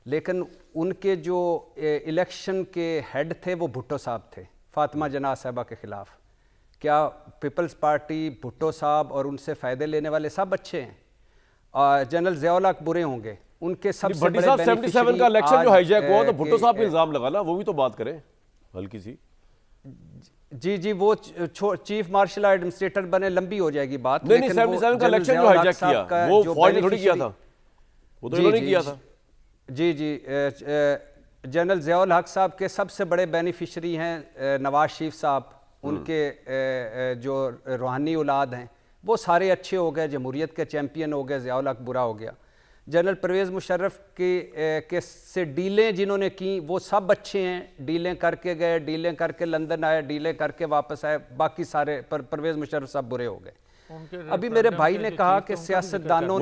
लेकिन उनके जो इलेक्शन के हेड थे वो भुट्टो साहब थे, फातिमा जना साहबा के ख़िलाफ़। क्या पीपल्स पार्टी, भुट्टो साहब और उनसे फ़ायदे लेने वाले सब अच्छे हैं? जनरल ज़ियाउल हक बुरे होंगे, उनके सबसे बड़े 77 का इलेक्शन जो हाईजैक हुआ तो भुट्टो साहब पे इल्जाम लगा ना, वो भी तो बात करें हल्की सी। जी, वो चीफ मार्शल एडमिनिस्ट्रेटर बने, लंबी हो जाएगी बात। नहीं, 77 का इलेक्शन जो हाईजैक किया वो फौज ने थोड़ी किया था, वो तो इन्होंने किया था। जी, जनरल ज़ियाउल हक साहब के सबसे बड़े बेनिफिशरी हैं नवाज शरीफ साहब, उनके जो रूहानी औलाद हैं वो सारे अच्छे हो गए, जमहूरियत के चैम्पियन हो गए, ज़ियाउल हक बुरा हो गया। जनरल परवेज़ मुशर्रफ के से डीलें जिन्होंने की वो सब अच्छे हैं, डीलें करके गए, डीलें करके लंदन आए, डीलें करके वापस आए, बाकी सारे परवेज़ मुशर्रफ सब बुरे हो गए। अभी मेरे भाई ने कहा कि सियासतदानों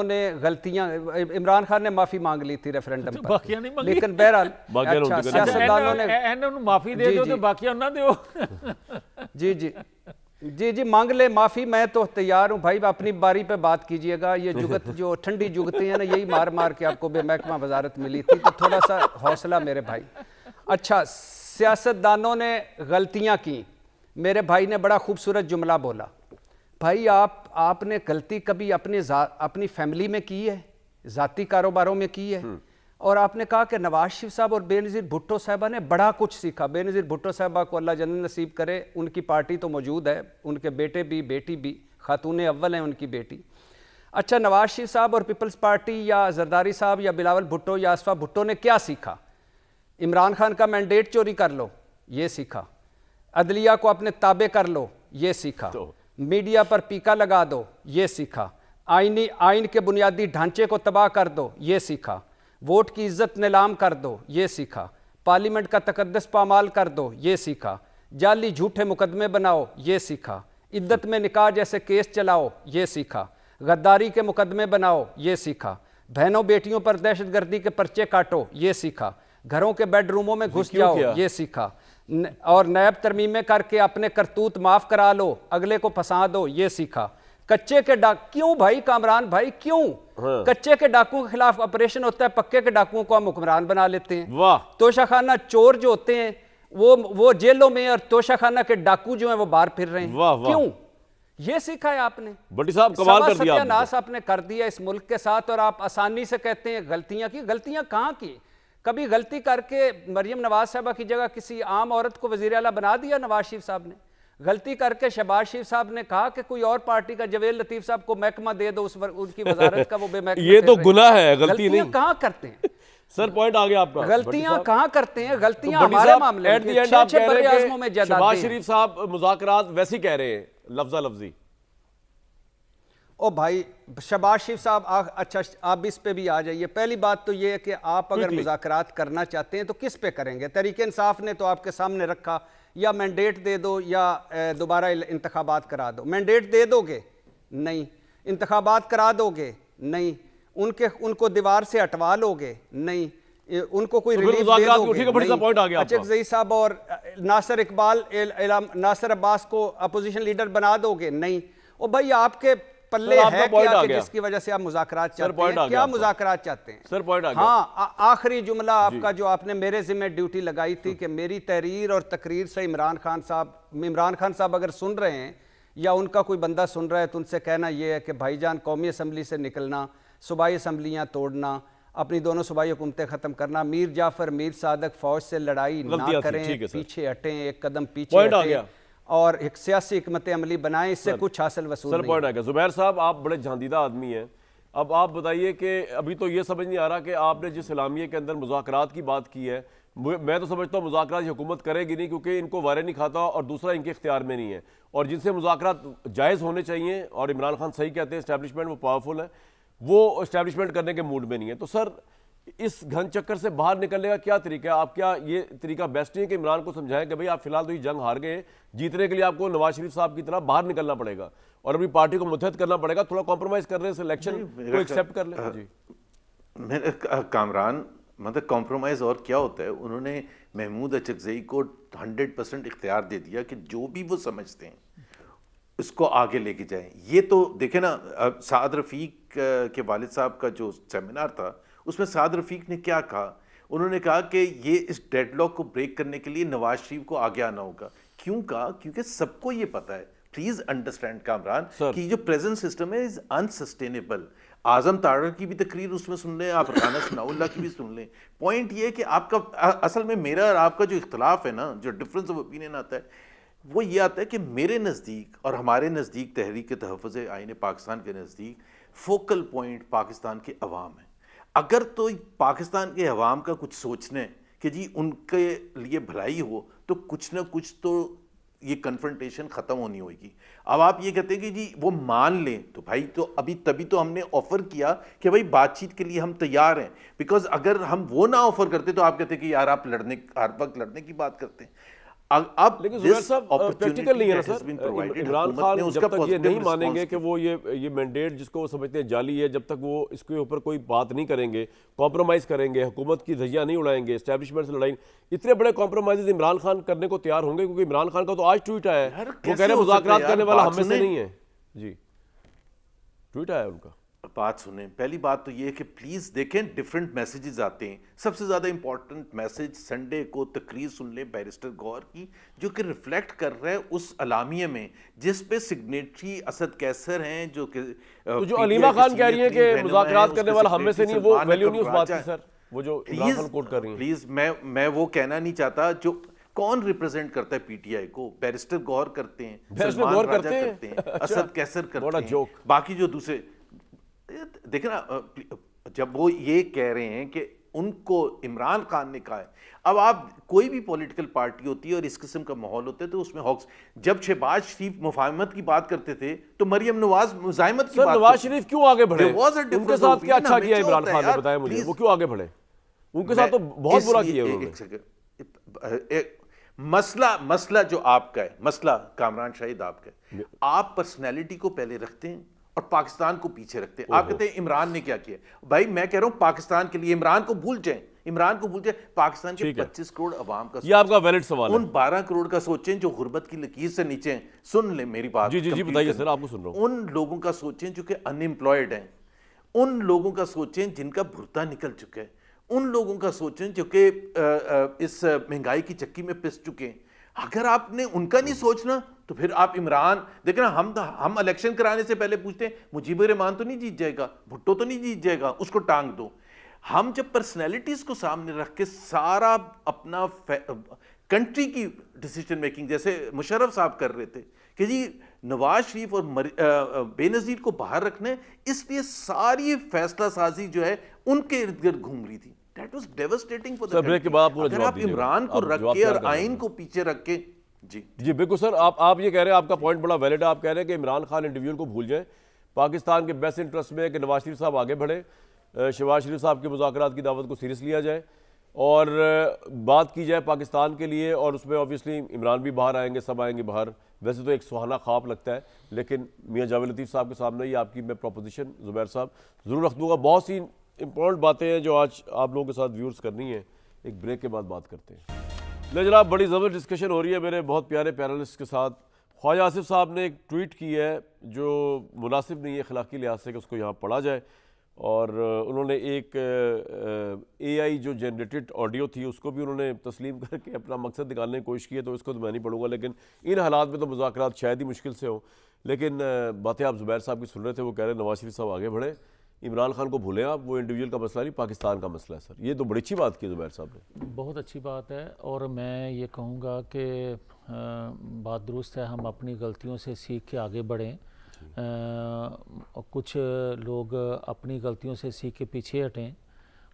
ने गलतियां, इमरान खान ने माफ़ी मांग ली थी रेफरेंडम पर, लेकिन बहरहाल सियासतदानों ने माफ़ी दे दो तो बाकियां ना दो। जी मांग ले माफ़ी, मैं तो तैयार हूँ भाई, अपनी बारी पे बात कीजिएगा। ये जुगत जो ठंडी जुगती है ना, यही मार मार के आपको बेमहकमा वजारत मिली थी, तो थोड़ा सा हौसला मेरे भाई। अच्छा, सियासतदानों ने गलतियाँ की, मेरे भाई ने बड़ा खूबसूरत जुमला बोला, भाई आपने गलती कभी अपनी फैमिली में की है, ज़ाती कारोबारों में की है? और आपने कहा कि नवाज शरीफ साहब और बेनज़ीर भुट्टो साहबा ने बड़ा कुछ सीखा। बेनज़ीर भुट्टो साहबा को अल्लाह जन्नत नसीब करे, उनकी पार्टी तो मौजूद है, उनके बेटे भी बेटी भी, खातून अव्वल हैं उनकी बेटी। अच्छा, नवाज शरीफ साहब और पीपल्स पार्टी या जरदारी साहब या बिलावल भुट्टो या आसफा भुट्टो ने क्या सीखा? इमरान खान का मैंडेट चोरी कर लो, ये सीखा। अदलिया को अपने ताबे कर लो, ये सीखा। मीडिया पर पीका लगा दो, ये सीखा। आइन के बुनियादी ढांचे को तबाह कर दो, ये सीखा। वोट की इज्जत नीलाम कर दो, ये सीखा। पार्लियामेंट का तकद्दस पामाल कर दो, ये सीखा। जाली झूठे मुकदमे बनाओ, ये सीखा। इद्दत में निकाह जैसे केस चलाओ, ये सीखा। गद्दारी के मुकदमे बनाओ, ये सीखा। बहनों बेटियों पर दहशतगर्दी के पर्चे काटो, ये सीखा। घरों के बेडरूमों में घुस जाओ, ये सीखा। और नैब तरमीमें करके अपने करतूत माफ करा लो, अगले को फंसा दो, ये सीखा। कच्चे के क्यों भाई कामरान भाई, क्यों? हाँ। कच्चे के डाकुओं के खिलाफ ऑपरेशन होता है, पक्के के डाकुओं को हम हुक्मरान बना लेते हैं। वाह। तोशाखाना चोर जो होते हैं वो जेलों में, और तोशाखाना के डाकू जो हैं वो बाहर फिर रहे हैं। वाह वाह। क्यों? ये सीखा है आपने। भट्टी साहब कमाल कर दिया सत्यानाश आपने कर दिया इस मुल्क के साथ, और आप आसानी से कहते हैं गलतियां की। गलतियां कहां की? कभी गलती करके मरियम नवाज साहबा की जगह किसी आम औरत को वजीर आला बना दिया नवाज शरीफ साहब ने? गलती करके शहबाज शरीफ साहब ने कहा कि कोई और पार्टी का जवेद लतीफ साहब को महकमा दे दो, उनकी वजारत का वो बेमहकमा। ये तो गुनाह है, गलती नहीं। कहां करते हैं सर? पॉइंट आ गया आपका। गलतियां कहां करते हैं? गलतियां हमारे मामले में शहबाज शरीफ साहब मुज़ाकरात वैसे ही कह रहे हैं, लफ्जा लफ्जी। ओ भाई शहबाज शरीफ साहब, अच्छा आप इस पे भी आ जाइए। पहली बात तो ये है कि आप अगर मुज़ाकरात करना चाहते हैं तो किस पे करेंगे? तहरीक इंसाफ ने तो आपके सामने रखा, या मैंडेट दे दो या दोबारा इंतखाबात करा दो। मैंडेट दे दोगे? नहीं। इंतखाबात करा दोगे? नहीं। उनको दीवार से हटवा लोगे? नहीं। उनको कोई रिलीफ दे दोगे? अचकज़ई साहब और नासिर इकबाल, नासिर अब्बास को अपोजिशन लीडर बना दोगे? नहीं। ओ भाई आपके पल्ले है क्या कि जिसकी वजह से आप मुज़ाकरात चाहते हैं? क्या मुज़ाकरात चाहते हैं? सर पॉइंट आ गया। हाँ, आखिरी जुमला आपका जो आपने मेरे जिम्मे ड्यूटी लगाई थी कि मेरी तहरीर और तकरीर से इमरान खान साहब अगर सुन रहे हैं या उनका कोई बंदा सुन रहा है तो उनसे कहना यह है कि भाईजान, कौमी असम्बली से निकलना, सूबाई असम्बलियाँ तोड़ना, अपनी दोनों सूबाई हुकूमतें ख़त्म करना, मीर जाफ़र मीर सादक फ़ौज से लड़ाई ना करें, पीछे हटें, एक कदम पीछे हटें और एक सियासी हिकमत अमली बनाएं, इससे कुछ हासिल वसूल नहीं। पॉइंट आ गया। ज़ुबैर साहब, आप बड़े झांदीदा आदमी हैं। अब आप बताइए कि अभी तो ये समझ नहीं आ रहा कि आपने जिस इलामिये के अंदर मुज़ाकरात की बात की है, मैं तो समझता हूँ मुज़ाकरात हुकूमत करेगी नहीं, क्योंकि इनको वारे नहीं खाता और दूसरा इनके इख्तियार में नहीं है, और जिनसे मुज़ाकरात जायज़ होने चाहिए, और इमरान खान सही कहते हैं, इस्टेब्लिशमेंट वो पावरफुल है, वो इस्टेब्लिशमेंट करने के मूड में नहीं है। तो सर इस घन चक्कर से बाहर निकलने का क्या तरीका है? आप क्या ये तरीका बेस्ट नहीं है कि इमरान को समझाएं कि भाई आप फिलहाल तो ये जंग हार गए, जीतने के लिए आपको नवाज शरीफ साहब की तरह बाहर निकलना पड़ेगा और अपनी पार्टी को मुत्तहद करना पड़ेगा, थोड़ा कॉम्प्रोमाइज कर रहे हैं, इलेक्शन को एक्सेप्ट कर लें? जी मेरे कामरान, मतलब कॉम्प्रोमाइज और क्या होता है? उन्होंने महमूद अचकज़ई को 100% इख्तियार दे दिया कि जो भी वो समझते हैं उसको आगे लेके जाएं। ये तो देखे ना, साद रफ़ीक के वालिद साहब का जो सेमिनार था उसमें साद रफ़ीक ने क्या कहा? उन्होंने कहा कि ये इस डेडलॉक को ब्रेक करने के लिए नवाज शरीफ को आगे आना होगा। क्यों कहा? क्योंकि सबको ये पता है, प्लीज अंडरस्टैंड कामरान, कि जो प्रेजेंट सिस्टम है इज अनसस्टेनेबल। आजम तारड़ की भी तकरीर उसमें सुन लें, आप राना सनाउल्लाह की भी सुन लें। पॉइंट ये है कि आपका असल में मेरा और आपका जो इख्तलाफ है ना, जो डिफरेंस ऑफ ओपिनियन आता है, वो ये आता है कि मेरे नज़दीक और हमारे नज़दीक तहरीक तहफ़्फ़ुज़ आईन पाकिस्तान के नज़दीक फोकल पॉइंट पाकिस्तान के अवाम है। अगर तो पाकिस्तान के अवाम का कुछ सोचने कि जी उनके लिए भलाई हो, तो कुछ ना कुछ तो ये कन्फ्रंटेशन ख़त्म होनी होगी। अब आप ये कहते हैं कि जी वो मान लें, तो भाई तो अभी तभी तो हमने ऑफ़र किया कि भाई बातचीत के लिए हम तैयार हैं। बिकॉज अगर हम वो ना ऑफ़र करते तो आप कहते कि यार आप हर वक्त लड़ने की बात करते हैं। अब लेकिन ज़ुबैर साहब प्रैक्टिकल नहीं है ना सर। इमरान खान जब तक ये नहीं मानेंगे कि वो ये मैंडेट जिसको वो समझते हैं जाली है, जब तक वो इसके ऊपर कोई बात नहीं करेंगे, कॉम्प्रोमाइज़ करेंगे, हुकूमत की धज्जियां नहीं उड़ाएंगे, एस्टैब्लिशमेंट से लड़ाई, इतने बड़े कॉम्प्रोमाइज़ इमरान खान करने को तैयार होंगे? क्योंकि इमरान खान का तो आज ट्वीट आया है, वो कह रहे हैं मुज़ाकरात करने वाला हम में से नहीं है। जी ट्वीट आया उनका। बात सुने, पहली बात तो ये है कि प्लीज़ देखें डिफरेंट मैसेजेस आते हैं। सबसे ज़्यादा इंपॉर्टेंट मैसेज संडे को तकरीर सुन लें बैरिस्टर गौहर की, जो कि रिफ्लेक्ट कर रहे हैं उस अलामिया में जिस पे सिग्नेटरी असद कैसर हैं, जो कि तो जो अलीमा खान कह रही है कि मुज़ाकरात करने वाला हम में से नहीं, वो वैल्यू नहीं उस बात की सर, वो जो इमरान खान कोट कर रही है। प्लीज़ मैं वो कहना नहीं चाहता। जो कौन रिप्रेजेंट करता है पीटीआई को? बैरिस्टर गौहर करते हैं, सलमान राजा करते हैं, असद कैसर करते हैं, बाकी जो दूसरे। देखे ना, जब वो ये कह रहे हैं कि उनको इमरान खान ने कहा है। अब आप कोई भी पॉलिटिकल पार्टी होती है और इस किस्म का माहौल होता है तो उसमें हॉक्स, जब शहबाज शरीफ मुफाहमत की बात करते थे तो मरियम नवाज मुजाहिमत की बात, नवाज शरीफ क्यों आगे बढ़े? उनके साथ क्या अच्छा किया इमरान खान ने, बताया मुझे, वो क्यों आगे बढ़े? उनके साथ तो बहुत बुरा किया उन्होंने। मसला जो आपका है, मसला कामरान शाहिद आपका है, आप पर्सनैलिटी को पहले रखते हैं और पाकिस्तान को पीछे रखते हैं। आप कहते हैं इमरान ने क्या किया। भाई मैं कह रहा हूं पाकिस्तान के लिए इमरान को भूल जाएं, पाकिस्तान के 25 करोड़ अवाम का, ये आपका वैलिड सवाल है। उन 12 करोड़ का सोचें जो गुर्बत की लकीर से नीचे हैं। सुन ले मेरी बात, जी बताइए सर, आपको सुन रहा हूं। उन लोगों का सोचें जो कि अनएम्प्लॉयड हैं, उन लोगों का सोचें जिनका भुर्ता निकल चुका है, उन लोगों का सोचें जो कि इस महंगाई की चक्की में पिस चुके हैं। अगर आपने उनका नहीं सोचना तो फिर आप इमरान देखना, हम इलेक्शन कराने से पहले पूछते हैं मुजीब रहमान तो नहीं जीत जाएगा, भुट्टो तो नहीं जीत जाएगा, उसको टांग दो। हम जब पर्सनैलिटीज को सामने रख के सारा अपना कंट्री की डिसीजन मेकिंग, जैसे मुशर्रफ साहब कर रहे थे कि जी नवाज शरीफ और बेनजीर को बाहर रखने, इसलिए सारी फैसला साजी जो है उनके इर्द गिर्द घूम रही थी। That was devastating for the country। अगर आप इमरान को रख के और आइन को पीछे रख के, जी बिल्कुल सर, आप ये कह रहे हैं, आपका पॉइंट बड़ा वैलिड है। आप कह रहे हैं कि इमरान खान इंडिविजुअल को भूल जाए, पाकिस्तान के बेस्ट इंटरेस्ट में है कि नवाज शरीफ साहब आगे बढ़े, शहबाज शरीफ साहब के मुज़ाकरात की दावत को सीरियस लिया जाए और बात की जाए पाकिस्तान के लिए। और उसमें ऑब्वियसली इमरान भी बाहर आएंगे, सब आएंगे बाहर। वैसे तो एक सुहाना ख्वाब लगता है, लेकिन मियाँ जावेद लतीफ़ साहब के सामने ही आपकी मैं प्रोपोजिशन ज़ुबैर साहब ज़रूर रख दूँगा। बहुत सी इंपॉर्टेंट बातें हैं जो आज आप लोगों के साथ व्यूअर्स करनी है, एक ब्रेक के बाद बात करते हैं। ले जनाब, बड़ी ज़बरदस्त डिस्कशन हो रही है मेरे बहुत प्यारे पैनलिस्ट के साथ। ख्वाजा आसिफ साहब ने एक ट्वीट की है जो मुनासिब नहीं है अखलाकी लिहाज से कि उसको यहाँ पढ़ा जाए, और उन्होंने एक AI जो जनरेटेड ऑडियो थी उसको भी उन्होंने तस्लीम करके अपना मकसद निकालने की कोशिश की है, तो इसको तो मैं नहीं पढ़ूंगा। लेकिन इन हालात में तो मुज़ाकरात शायद ही मुश्किल से हो। लेकिन बातें आप ज़ुबैर साहब की सुन रहे थे, वो कह रहे हैं नवाज शरीफ साहब आगे बढ़े, इमरान खान को भूलें आप, वो इंडिविजुअल का मसला नहीं, पाकिस्तान का मसला है। सर ये तो बड़ी अच्छी बात की ज़ुबैर साहब ने, बहुत अच्छी बात है। और मैं ये कहूँगा कि बात दुरुस्त है, हम अपनी गलतियों से सीख के आगे बढ़ें। कुछ लोग अपनी गलतियों से सीख के पीछे हटें,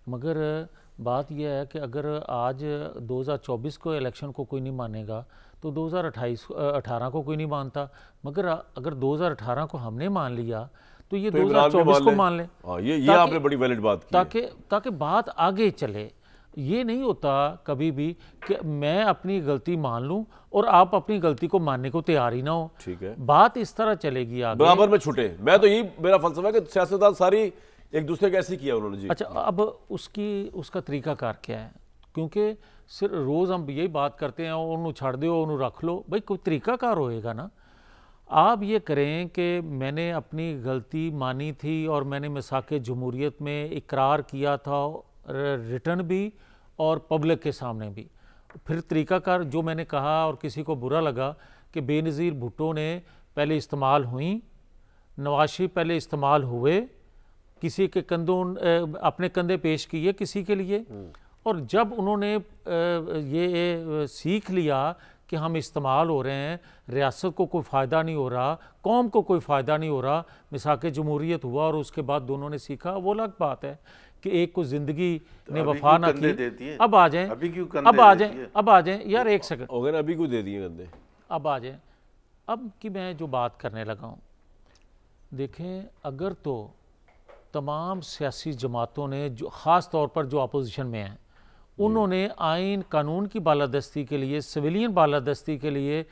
मगर बात यह है कि अगर आज 2024 को इलेक्शन को कोई नहीं मानेगा तो 2018 को कोई नहीं मानता, मगर अगर 2018 को हमने मान लिया तो ये 2024 को मान लें। ये आपने बड़ी वैलिड बात की, ताकि बात आगे चले। ये नहीं होता कभी भी कि मैं अपनी गलती मान लूं और आप अपनी गलती को मानने को तैयार ही ना हो। ठीक है, बात इस तरह चलेगी आगे, बराबर में छुटे। मैं तो यही मेरा फलसफा है कि सियासतदान सारी एक दूसरे के ऐसे किया उन्होंने। जी अच्छा, अब उसका तरीकाकार क्या है? क्योंकि सिर्फ रोज़ हम यही बात करते हैं, उन्होंने छाड़ दो, उन्होंने रख लो, भाई कोई तरीकाकार होएगा ना। आप ये करें कि मैंने अपनी गलती मानी थी और मैंने मिसाक़े जमहूरियत में इकरार किया था, रिटर्न भी और पब्लिक के सामने भी। फिर तरीकाकार जो मैंने कहा और किसी को बुरा लगा कि बेनज़ीर भुट्टो ने पहले इस्तेमाल हुई, नवाज शरीफ पहले इस्तेमाल हुए, किसी के कंधों अपने कंधे पेश किए किसी के लिए, और जब उन्होंने ये सीख लिया कि हम इस्तेमाल हो रहे हैं, रियासत को कोई फ़ायदा नहीं हो रहा, कौम को कोई फ़ायदा नहीं हो रहा, मिसाक़े जमहूरियत हुआ और उसके बाद दोनों ने सीखा। वो अलग बात है कि एक को ज़िंदगी ने वफा ना की। अब आ जाएं, अब आ जाएं यार, एक सेकंड हो गया, अभी क्यों दे दिए गंदे, अब आ जाएं। अब कि मैं जो बात करने लगा हूँ, देखें, अगर तो तमाम सियासी जमातों ने जो ख़ास तौर पर जो अपोजिशन में हैं, उन्होंने आइन कानून की बालादस्ती के लिए, सिविलियन बालादस्ती के लिए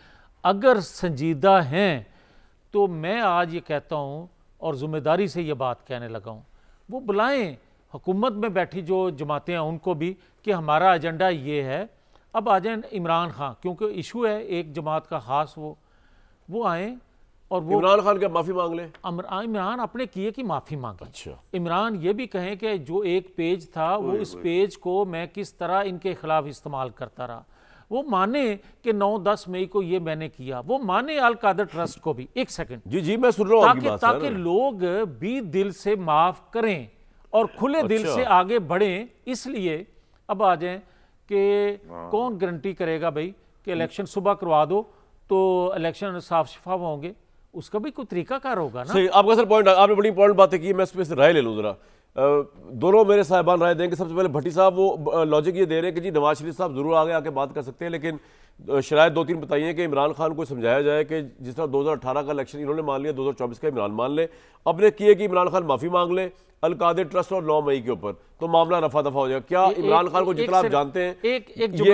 अगर संजीदा हैं, तो मैं आज ये कहता हूँ और ज़िम्मेदारी से ये बात कहने लगा हूँ, वो बुलाएं हुकूमत में बैठी जो जमातें हैं उनको भी कि हमारा एजेंडा ये है। अब आ जाए इमरान खान, क्योंकि इशू है एक जमात का ख़ास, वो आएँ और वो इमरान खान क्या माफ़ी मांग ले, इमरान अपने किए की माफ़ी मांगे। अच्छा, इमरान ये भी कहें कि जो एक पेज था वो इस पेज को मैं किस तरह इनके खिलाफ इस्तेमाल करता रहा, वो माने कि 9-10 मई को ये मैंने किया, वो माने अल कादर ट्रस्ट को भी। एक सेकंड, जी मैं सुन रहा हूं आपकी बात, ताकि लोग भी दिल से माफ़ करें और खुले दिल से आगे बढ़ें। इसलिए अब आ जाएं कि कौन गारंटी करेगा भाई कि इलेक्शन सुबह करवा दो तो इलेक्शन साफ शफाफ होंगे, उसका भी कोई तरीकाकार होगा ना। सही, आपका सर पॉइंट, आपने बड़ी इंपॉर्टेंट बातें की, मैं इस पर राय ले लूँ ज़रा। दोनों मेरे साहिबान राय देंगे। सबसे पहले भट्टी साहब वो लॉजिक ये दे रहे हैं कि जी नवाज शरीफ साहब जरूर आगे आके बात कर सकते हैं, लेकिन शरायत 2-3 बताइए कि इमरान खान को समझाया जाए कि जिस तरह 2018 का इलेक्शन इन्होंने मान लिया, 2024 का इमरान मान ले, अपने किए कि इमरान खान माफी मांग ले अलकादर ट्रस्ट और 9 मई के ऊपर, तो मामला रफा दफा हो जाएगा। क्या इमरान खान को जितना आप जानते हैं ये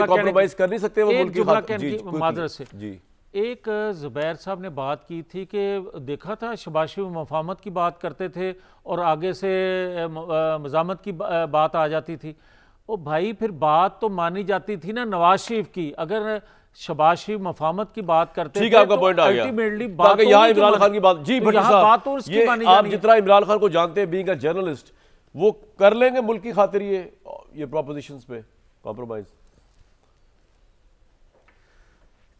कॉम्प्रोमाइज कर नहीं सकते वो मुल्क की माजरत से? जी एक ज़ुबैर साहब ने बात की थी कि देखा था शहबाज शरीफ मफाहमत की बात करते थे और आगे से मज़ामत की बात आ जाती थी। ओ भाई फिर बात तो मानी जाती थी ना नवाज शरीफ की, अगर शहबाज शरीफ मफाहमत की बात करते ठीक है, आपका पॉइंट आ गया। अल्टीमेटली बात यहाँ इमरान खान की बात, जी भट्टी साहब ये आप जितना इमरान खान को जानते हैं बीइंग अ जर्नलिस्ट, वो कर लेंगे मुल्क की खातिर ये प्रोपोजिशंस पे कॉम्प्रोमाइज?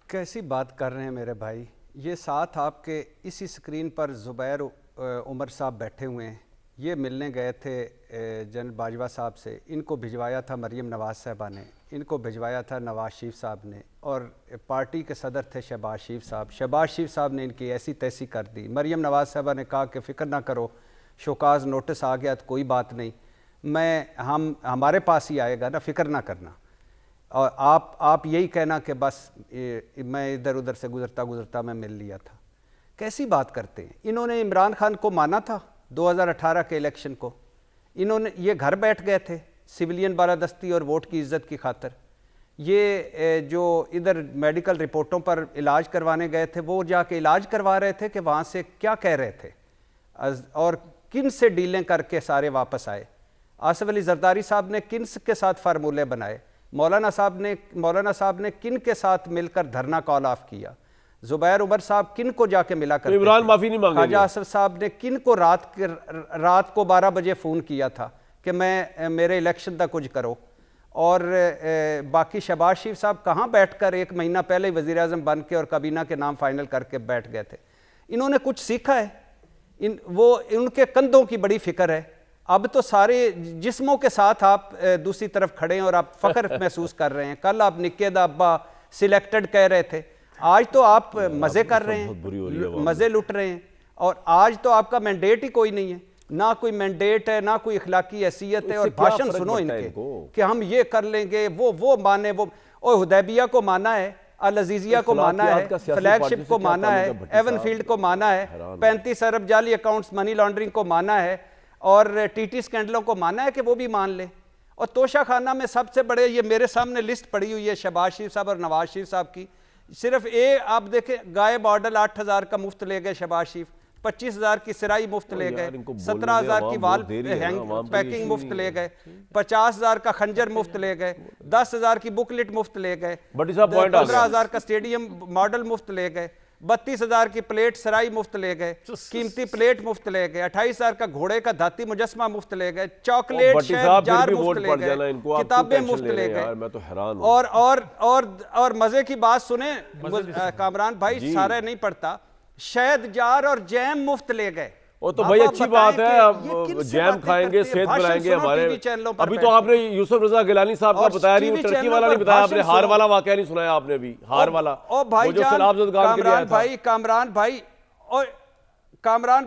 कैसी बात कर रहे हैं मेरे भाई, ये साथ आपके इसी स्क्रीन पर ज़ुबैर उमर साहब बैठे हुए हैं, ये मिलने गए थे जनरल बाजवा साहब से, इनको भिजवाया था मरीम नवाज साहबा ने, इनको भिजवाया था नवाज शरीफ साहब ने, और पार्टी के सदर थे शहबाज शरीफ साहब। शहबाज शरीफ साहब ने इनकी ऐसी तैसी कर दी। मरीम नवाज साहबा ने कहा कि फ़िक्र ना करो, शोकाज नोटिस आ गया तो कोई बात नहीं, हमारे पास ही आएगा ना, फ़िक्र ना करना, और आप यही कहना कि बस मैं इधर उधर से गुजरता मैं मिल लिया था। कैसी बात करते हैं। इन्होंने इमरान खान को माना था 2018 के इलेक्शन को, इन्होंने ये घर बैठ गए थे सिविलियन बालादस्ती और वोट की इज्जत की खातर। ये जो इधर मेडिकल रिपोर्टों पर इलाज करवाने गए थे, वो जाके इलाज करवा रहे थे कि वहाँ से क्या कह रहे थे और किन से डीलें करके सारे वापस आए। आसिफ अली जरदारी साहब ने किन के साथ फार्मूले बनाए, मौलाना साहब ने किन के साथ मिलकर धरना कॉल ऑफ किया, ज़ुबैर उमर साहब किन को जाके मिला करते थे, इमरान माफी नहीं मांगेंगे। ख्वाजा आसिफ साहब ने किन को रात को 12 बजे फ़ोन किया था कि मेरे इलेक्शन तक कुछ करो, और बाकी शहबाज शरीफ साहब कहाँ बैठकर 1 महीना पहले ही वज़ीर आज़म बन के और काबीना के नाम फाइनल करके बैठ गए थे। इन्होंने कुछ सीखा है, उनके कंधों की बड़ी फिक्र है। अब तो सारे जिस्मों के साथ आप दूसरी तरफ खड़े हैं और आप फ़ख्र महसूस कर रहे हैं। कल आप निक्के दा अब्बा सिलेक्टेड कह रहे थे, आज तो आप मज़े कर रहे हैं, मज़े लुट रहे हैं, और आज तो आपका मैंडेट ही कोई नहीं है, ना कोई मैंडेट है, ना कोई इखलाकी हैसियत है, और भाषण सुनो इनके कि हम ये कर लेंगे, वो माने, वो हुदैबिया को माना है, अल अजीजिया को माना है, फ्लैगशिप को माना है, एवन फील्ड को माना है, 35 अरब जाली अकाउंट्स मनी लॉन्ड्रिंग को माना है, और टीटी स्कैंडलों को माना है कि वो भी मान ले। और तोशा खाना में सबसे बड़े, ये मेरे सामने लिस्ट पड़ी हुई है शहबाज शरीफ साहब और नवाज शरीफ साहब की, सिर्फ आप देखें गायब मॉडल 8,000 का मुफ्त ले गए शहबाज शरीफ, 25,000 की सिराई मुफ्त ले गए, 17,000 की वाल पैकिंग मुफ्त ले गए, 50,000 का खंजर मुफ्त ले गए, 10,000 की बुकलेट मुफ्त ले गए, 15,000 का स्टेडियम मॉडल मुफ्त ले गए, 32,000 की प्लेट सराई मुफ्त ले गए, कीमती प्लेट मुफ्त ले गए, 28,000 का घोड़े का धाती मुजस्मा मुफ्त ले गए, चॉकलेट जार मुफ्त ले गए, किताबें मुफ्त ले गए। मैं तो हैरान हूं। और मजे की बात सुने कामरान भाई, सारा नहीं पढ़ता, शहद जार और जैम मुफ्त ले गए। वो तो भाई अच्छी बात है, अब जैम खाएंगे, सेहत बनाएंगे हमारे। अभी तो आपने यूसुफ रजा गिलानी साहब का बताया नहीं, टर्की वाला नहीं बताया आपने, हार वाला वाकया नहीं सुनाया आपने भी, हार वाला। ओ भाई कामरान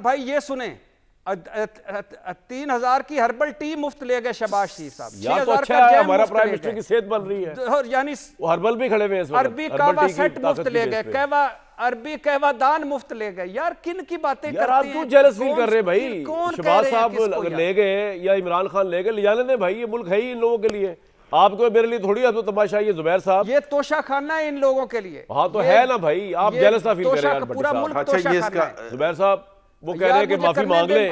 भाई ये सुने, 3,000 की हर्बल टी मुफ्त ले गए शहबाज शरीफ साहब, 6,000 का जैम हमारा प्राइम मिनिस्टर की सेहत बन रही है, यानी हर्बल भी खड़े हुए हैं, अरबी कहवा सेट मुफ्त ले गए, कहवा अरबी कहवा दान मुफ्त ले गए। यार किन की बातें करते हैं, आप क्यों जेलस फील कर रहे हैं भाई? शहबाज साहब ले गए या इमरान खान ले गए, ले जाने दें भाई, ये मुल्क है ही इन लोगों के लिए, आपको मेरे लिए थोड़ी है तो तमाशा। ये ज़ुबैर साहब, ये तोशा खाना है इन लोगों के लिए। हाँ तो है ना भाई, आप जेलस ना फील करें यार। पूरा मुल्क तोशा खाना है। ज़ुबैर साहब वो कह रहे हैं कि माफी मांग ले,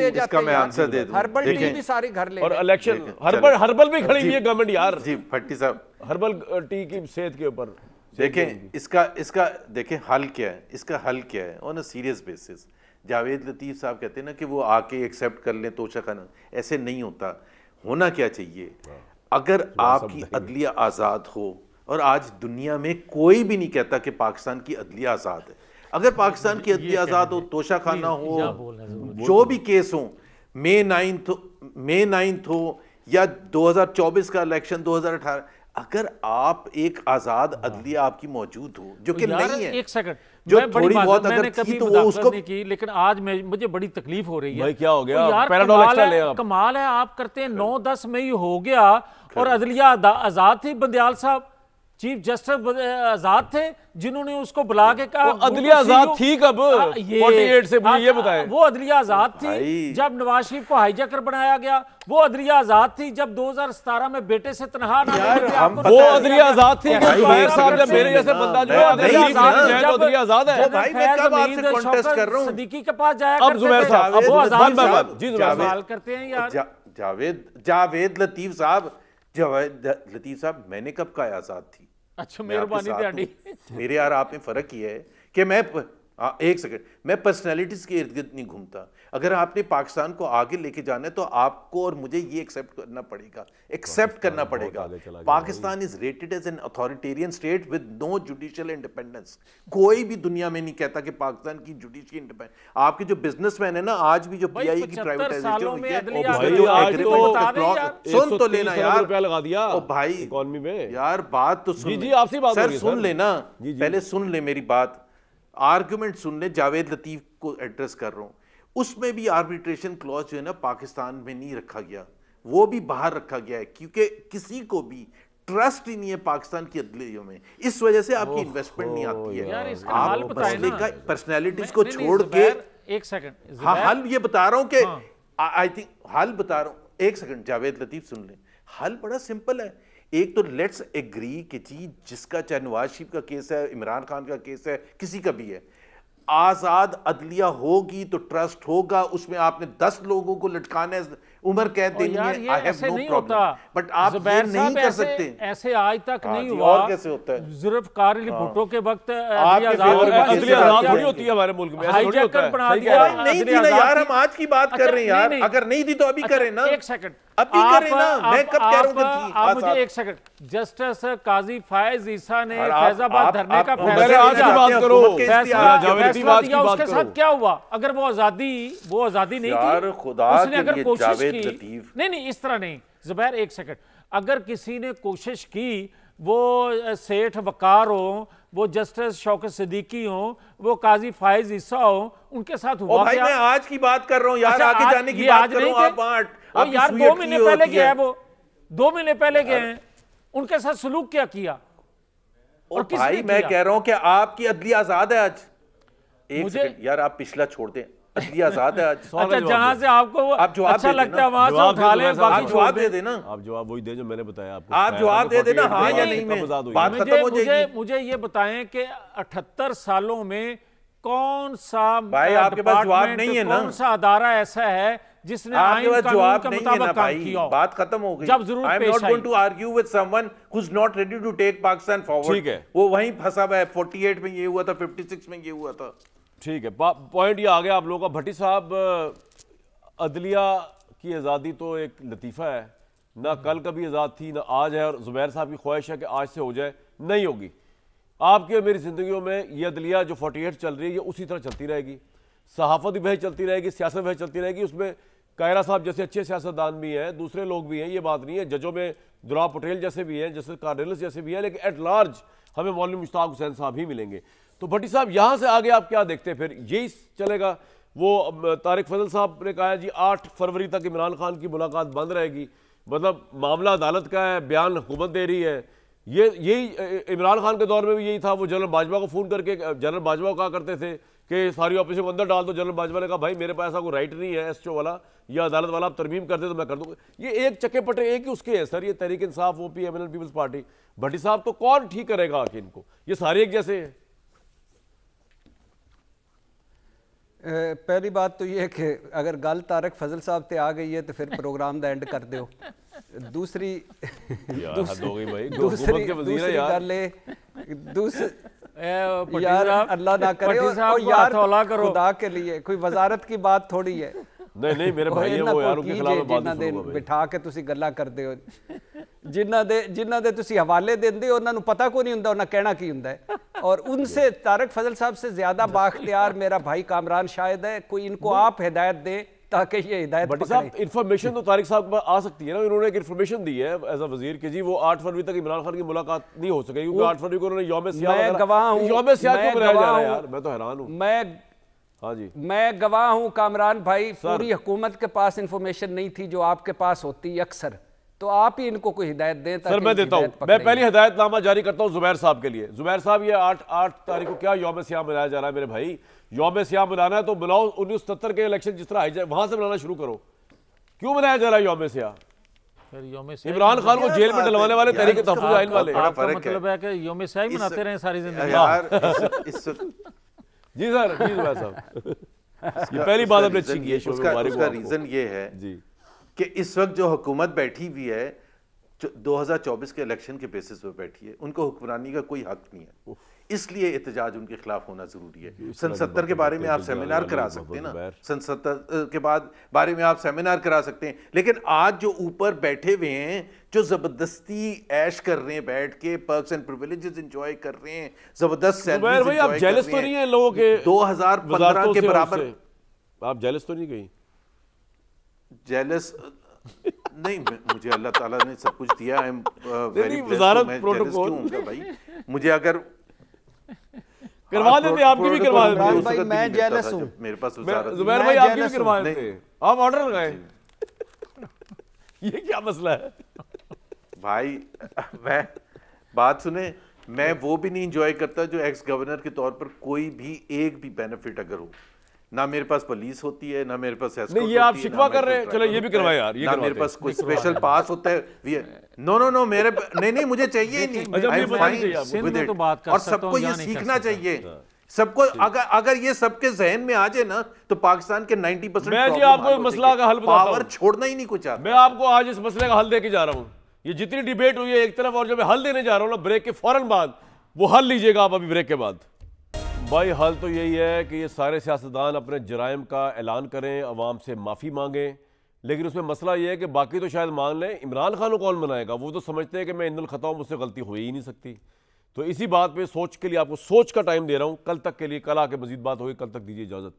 इसका मैं आंसर दे दूं। हर्बल टी भी सारी घर ले, और इलेक्शन हर्बल भी खड़ी हुई है गवर्नमेंट यार। जी भट्टी साहब, हर्बल टी की सेहत के ऊपर देखें, इसका देखें हल क्या है, इसका हल क्या है on a serious basis. Javed Latif साहब कहते हैं ना कि वो आके एक्सेप्ट कर लें तोशा खाना, ऐसे नहीं होता। होना क्या चाहिए, अगर आपकी अदलिया आज़ाद हो, और आज दुनिया में कोई भी नहीं कहता कि पाकिस्तान की अदलिया आज़ाद है, अगर पाकिस्तान की अदलिया आज़ाद हो, तोशा खाना हो, जो भी केस हो, May 9th हो या 2024 का इलेक्शन 2018, अगर आप एक आजाद अदलिया आपकी मौजूद हो, जो कि नहीं है, एक सेकंड, जो मैं थोड़ी बहुत मैंने अगर कभी थी तो वो उसको नहीं की, लेकिन आज मुझे बड़ी तकलीफ हो रही है। भाई क्या हो गया? तो यार कमाल है, आप करते हैं 9-10 मई हो गया और अदलिया आजाद थी। बंदयाल साहब चीफ जस्टिस आजाद थे, जिन्होंने उसको बुला के कहा अदलिया आजाद थी कब? 48 से मुझे ये बताएं। वो अदलिया आजाद थी जब नवाज शरीफ को हाईजैकर बनाया गया, वो अदलिया आजाद थी जब 2017 में बेटे से तनहा ना वो अदलिया आजाद थी। जुबैर साहब जब मेरे जैसे बंदा जो अदलिया आजाद है, भाई मैं कब आपसे कॉन्टेस्ट कर रहा हूं? सदीकी के पास जाया अब जुबैर साहब वो आजाद जी सवाल करते हैं यार। जावेद लतीफ साहब, मैंने कब कहा आजाद थी? अच्छा, मेहरबानी मेरे यार आपने फर्क किया है कि मैं एक सेकंड, मैं पर्सनैलिटीज के इर्द गिर्द नहीं घूमता। अगर आपने पाकिस्तान को आगे लेके जाना है तो आपको और मुझे ये एक्सेप्ट करना पड़ेगा, Pakistan is rated as an authoritarian state with no judicial independence. कोई भी दुनिया में नहीं कहता कि पाकिस्तान की जुडिशियल इंडिपेंडेंस। आपके जो बिजनेसमैन है ना, आज भी जो पीआईए की प्राइवेटाइजेशन हुई है, सुन तो लेना यार, लगा दिया भाई इकोनॉमी में यार, बात तो सुन जी आपसी बात सर, सुन लेना, पहले सुन ले मेरी बात, आर्गुमेंट सुन ले। जावेद लतीफ को एड्रेस कर रहा हूं, उसमें भी आर्बिट्रेशन क्लॉज जो है ना पाकिस्तान में नहीं रखा गया, वो भी बाहर रखा गया है, क्योंकि किसी को भी ट्रस्ट ही नहीं है पाकिस्तान की अदलियों में। इस वजह से आपकी इन्वेस्टमेंट नहीं आती है। आप पर्सनैलिटीज को छोड़ के, एक सेकंड, हाँ हल ये बता रहा हूं कि आई थिंक हल बता रहा हूं, एक सेकंड जावेद लतीफ सुन ले। हल बड़ा सिंपल है। एक तो लेट्स एग्री कि जी जिसका चाहे नवाज शरीफ का केस है, इमरान खान का केस है, किसी का भी है, आजाद अदलिया होगी तो ट्रस्ट होगा। उसमें आपने 10 लोगों को लटकाना है, उम्र कैद देनी है, I have no problem, but आप ये नहीं कर सकते। ऐसे आज तक नहीं हुआ। और कैसे होता है? जुल्फकार अली भुट्टो के वक्त अदलिया आजाद थोड़ी होती है हमारे मुल्क में, ऐसा थोड़ी होता है। नहीं थी ना यार, हम आज की बात कर रहे हैं यार, अगर नहीं थी तो अभी करें ना। एक सेकंड, अभी करें ना, मैं कब कह रहा हूं? आप मुझे एक सेकंड, जस्टिस काजी फायज ईसा ने फैजाबाद धरने का फैसला आज की बात करो, दिया, उसके साथ क्या हुआ? अगर वो आजादी नहीं थी, उसने अगर कोशिश की, नहीं इस तरह नहीं जुबैर, एक सेकंड, अगर किसी ने कोशिश की, वो सेठ वकार हो, वो जस्टिस शौकत सिद्दीकी हो, वो काजी फायज ईसा हो, उनके साथ हुआ भाई? मैं आज की बात कर रहा हूं यार, आगे जाने की बात कर रहा हूं। आप यार 2 महीने पहले गए हैं, वो 2 महीने पहले गए हैं, उनके साथ सलूक क्या किया? और भाई मैं कह रहा हूं कि आपकी अदलिया आजाद है आज। एक सेकंड यार, आप पिछला छोड़ दें, अदलिया आजाद है आज। अच्छा, जहां से आपको अच्छा लगता है वहां से उठा लें, आप जवाब दे देना। आप जवाब वही दे जो मैंने बताया आपको। आप जवाब दे देना, हाँ या नहीं में बात खत्म हो जाएगी। मुझे ये बताएं कि 78 सालों में कौन सा भाई आपके पास जवाब नहीं है ना? कौन सा अदारा ऐसा है जिसने आइन कानून के मुताबिक काम किया? बात खत्म हो गई। जब जरूरत I am not going to argue with someone who is not ready to take Pakistan forward. ठीक है, वो वहीं फंसा हुआ है। 48 में ये हुआ था, 56 में ये हुआ था। ठीक है, पॉइंट ये आ गया आप लोगों का। भट्टी साहब, अदलिया की आज़ादी तो एक लतीफ़ा है, ना कल कभी आज़ाद थी ना आज है, और जुबैर साहब की ख्वाहिश है कि आज से हो जाए, नहीं होगी। आपकी और मेरी ज़िंदगियों में ये अदलिया जो 48 चल रही है, ये उसी तरह चलती रहेगी। सहाफ़त भी वही चलती रहेगी, सियासत वही चलती रहेगी। उसमें कायरा साहब जैसे अच्छे सियासतदान भी हैं, दूसरे लोग भी हैं, ये बात नहीं है। जजों में दुलाब पटेल जैसे भी हैं, जैसे कार्डिनल्स जैसे भी हैं, लेकिन एट लार्ज हमें मौलवी मुश्ताक हुसैन साहब ही मिलेंगे। तो भट्टी साहब, यहाँ से आगे आप क्या देखते हैं? फिर यही चलेगा? वो तारिक फजल साहब ने कहा है जी 8 फरवरी तक इमरान खान की मुलाकात बंद रहेगी, मतलब मामला अदालत का है, बयान हुकूमत दे रही है। यही इमरान खान के दौर में भी यही था। वो जनरल बाजवा को फ़ोन करके, जनरल बाजवा कहा करते थे कि सारी ऑफिसों को अंदर डाल दो। जनरल बाजवा ने कहा भाई मेरे पास ऐसा कोई राइट नहीं है, एसओ वाला या अदालत वाला, आप तरमीम कर दे तो मैं कर दूँगा। ये एक चक्के पटे एक ही उसके हैं सर, ये तहरीक इंसाफ, वो PMNL पीपल्स पार्टी। भट्टी साहब, तो कौन ठीक करेगा आखिर इनको? ये सारे एक जैसे हैं। पहली बात तो ये कि अगर गल तारक फजल साहब ते आ गई है तो फिर प्रोग्राम दा एंड कर दो। दूसरी यार अल्लाह ना करे, और यार खुदा के लिए कोई वजारत की बात थोड़ी है। नहीं मेरे भाई है वो यार, उनके खिलाफ बात नहीं करूंगा। बिठा के तुसी गल्ला करदे हो, जिन्हां दे तुसी हवाले देंदे हो, उन्हां नूं पता को नहीं हुंदा उन्हां कहना की हुंदा है। और उनसे तारक फजल साहब से ज्यादा बाख्तियार मेरा भाई कामरान शायद है। कोई इनको आप हिदायत दें ताकि ये हिदायत भट्टी साहब, इन्फॉर्मेशन तो तारिक साहब के पास आ सकती है ना, उन्होंने एक इन्फॉर्मेशन दी है एज अ वजीर कि जी वो 8 फरवरी तक इमरान खान की मुलाकात नहीं हो सकेगी क्योंकि 8 फरवरी को उन्होंने यौम सियाह मैं गवाह हूं, यौम सियाह क्यों मनाया जा रहा है हूं, यार, मैं तो हैरान हूं। हाँ जी, मैं गवाह हूं कामरान भाई, पूरी हुकूमत के पास इंफॉर्मेशन नहीं थी जो आपके पास होती है अक्सर, तो आप ही इनको कोई हिदायत दें। सर मैं देता हूं, मैं पहली हिदायतनामा जारी करता हूं जुबैर साहब के लिए। जुबैर साहब, ये 8 तारीख को क्या यौम सियाह मनाया जा रहा है मेरे भाई? यौम सियाह मनाना है तो मनाओ, 1977 के इलेक्शन जिस तरह जाए वहां से मनाना शुरू करो। क्यों मनाया जा रहा है यौम सियाह? इमरान खान को जेल में डलवाने वाले तहरीक तहफ्फुज़ आइन वाले, मतलब है कि यौम सियाह ही मनाते रहे सारी जिंदगी। जी सर, जी जुबैर साहब, ये पहली बात हमने अच्छी की है। उसका रीजन ये है जी कि इस वक्त जो हुकूमत बैठी हुई है 2024 के इलेक्शन के बेसिस पे बैठी है, उनको हुक्मरानी का कोई हक नहीं है, इसलिए एहतजाज उनके खिलाफ होना जरूरी है। सन 70 के बारे में आप सेमिनार करा सकते हैं ना, सन 70 के बाद बारे में आप सेमिनार करा सकते हैं, लेकिन आज जो ऊपर बैठे हुए हैं जो जबरदस्ती ऐश कर रहे हैं, बैठ के पर्क्स एंड प्रिविलेजेस एंजॉय कर रहे हैं, जबरदस्त सैलरीज भाई, आप जेलस तो नहीं है लोगों के 2015 के बराबर? आप जेलस तो नहीं गई? जेलस नहीं, मुझे अल्लाह ताला ने सब कुछ दिया, आई एम वेरी वज़ारत प्रोटोकॉल भाई, मुझे अगर करवा देते आपकी भी करवा देते भाई, मैं जेलस हूं, मेरे पास वज़ारत, जुबैर भाई आपकी भी करवा देते, आप ऑर्डर लगाए। ये क्या मसला है भाई? मैं बात सुने, मैं वो भी नहीं एंजॉय करता जो एक्स गवर्नर के तौर पर कोई भी एक भी बेनिफिट अगर हो, ना मेरे पास पुलिस होती है, ना मेरे पास एस्कॉर्ट होती है। ये आप शिकवा कर रहे हैं, चलो ये भी करवाए यार, ये ना मेरे पास कोई स्पेशल पास होता है। नो मेरे नहीं, मुझे चाहिए नहीं, और सबको ये सीखना चाहिए, सबको। अगर ये सबके जहन में आ जाए ना तो पाकिस्तान के 90% मैं जी आपको इस मसला का हल बताता हूं, पावर छोड़ना ही नहीं कुछ चाहता। मैं आपको आज इस मसले का हल देके जा रहा हूं। ये जितनी डिबेट हुई है एक तरफ, और जो मैं हल देने जा रहा हूं ना ब्रेक के फौरन बाद, वो हल लीजिएगा आप अभी ब्रेक के बाद। भाई हल तो यही है कि ये सारे सियासतदान अपने जराइम का ऐलान करें, अवाम से माफ़ी मांगें, लेकिन उसमें मसला ये है कि बाकी तो शायद मान लें, इमरान खान को कौन मनाएगा? वो तो समझते हैं कि मैं इंदुल खता हूँ, मुझसे गलती हो ही नहीं सकती। तो इसी बात पे सोच के लिए आपको सोच का टाइम दे रहा हूँ, कल तक के लिए, कल आके मजीद बात होगी, कल तक दीजिए इजाज़त।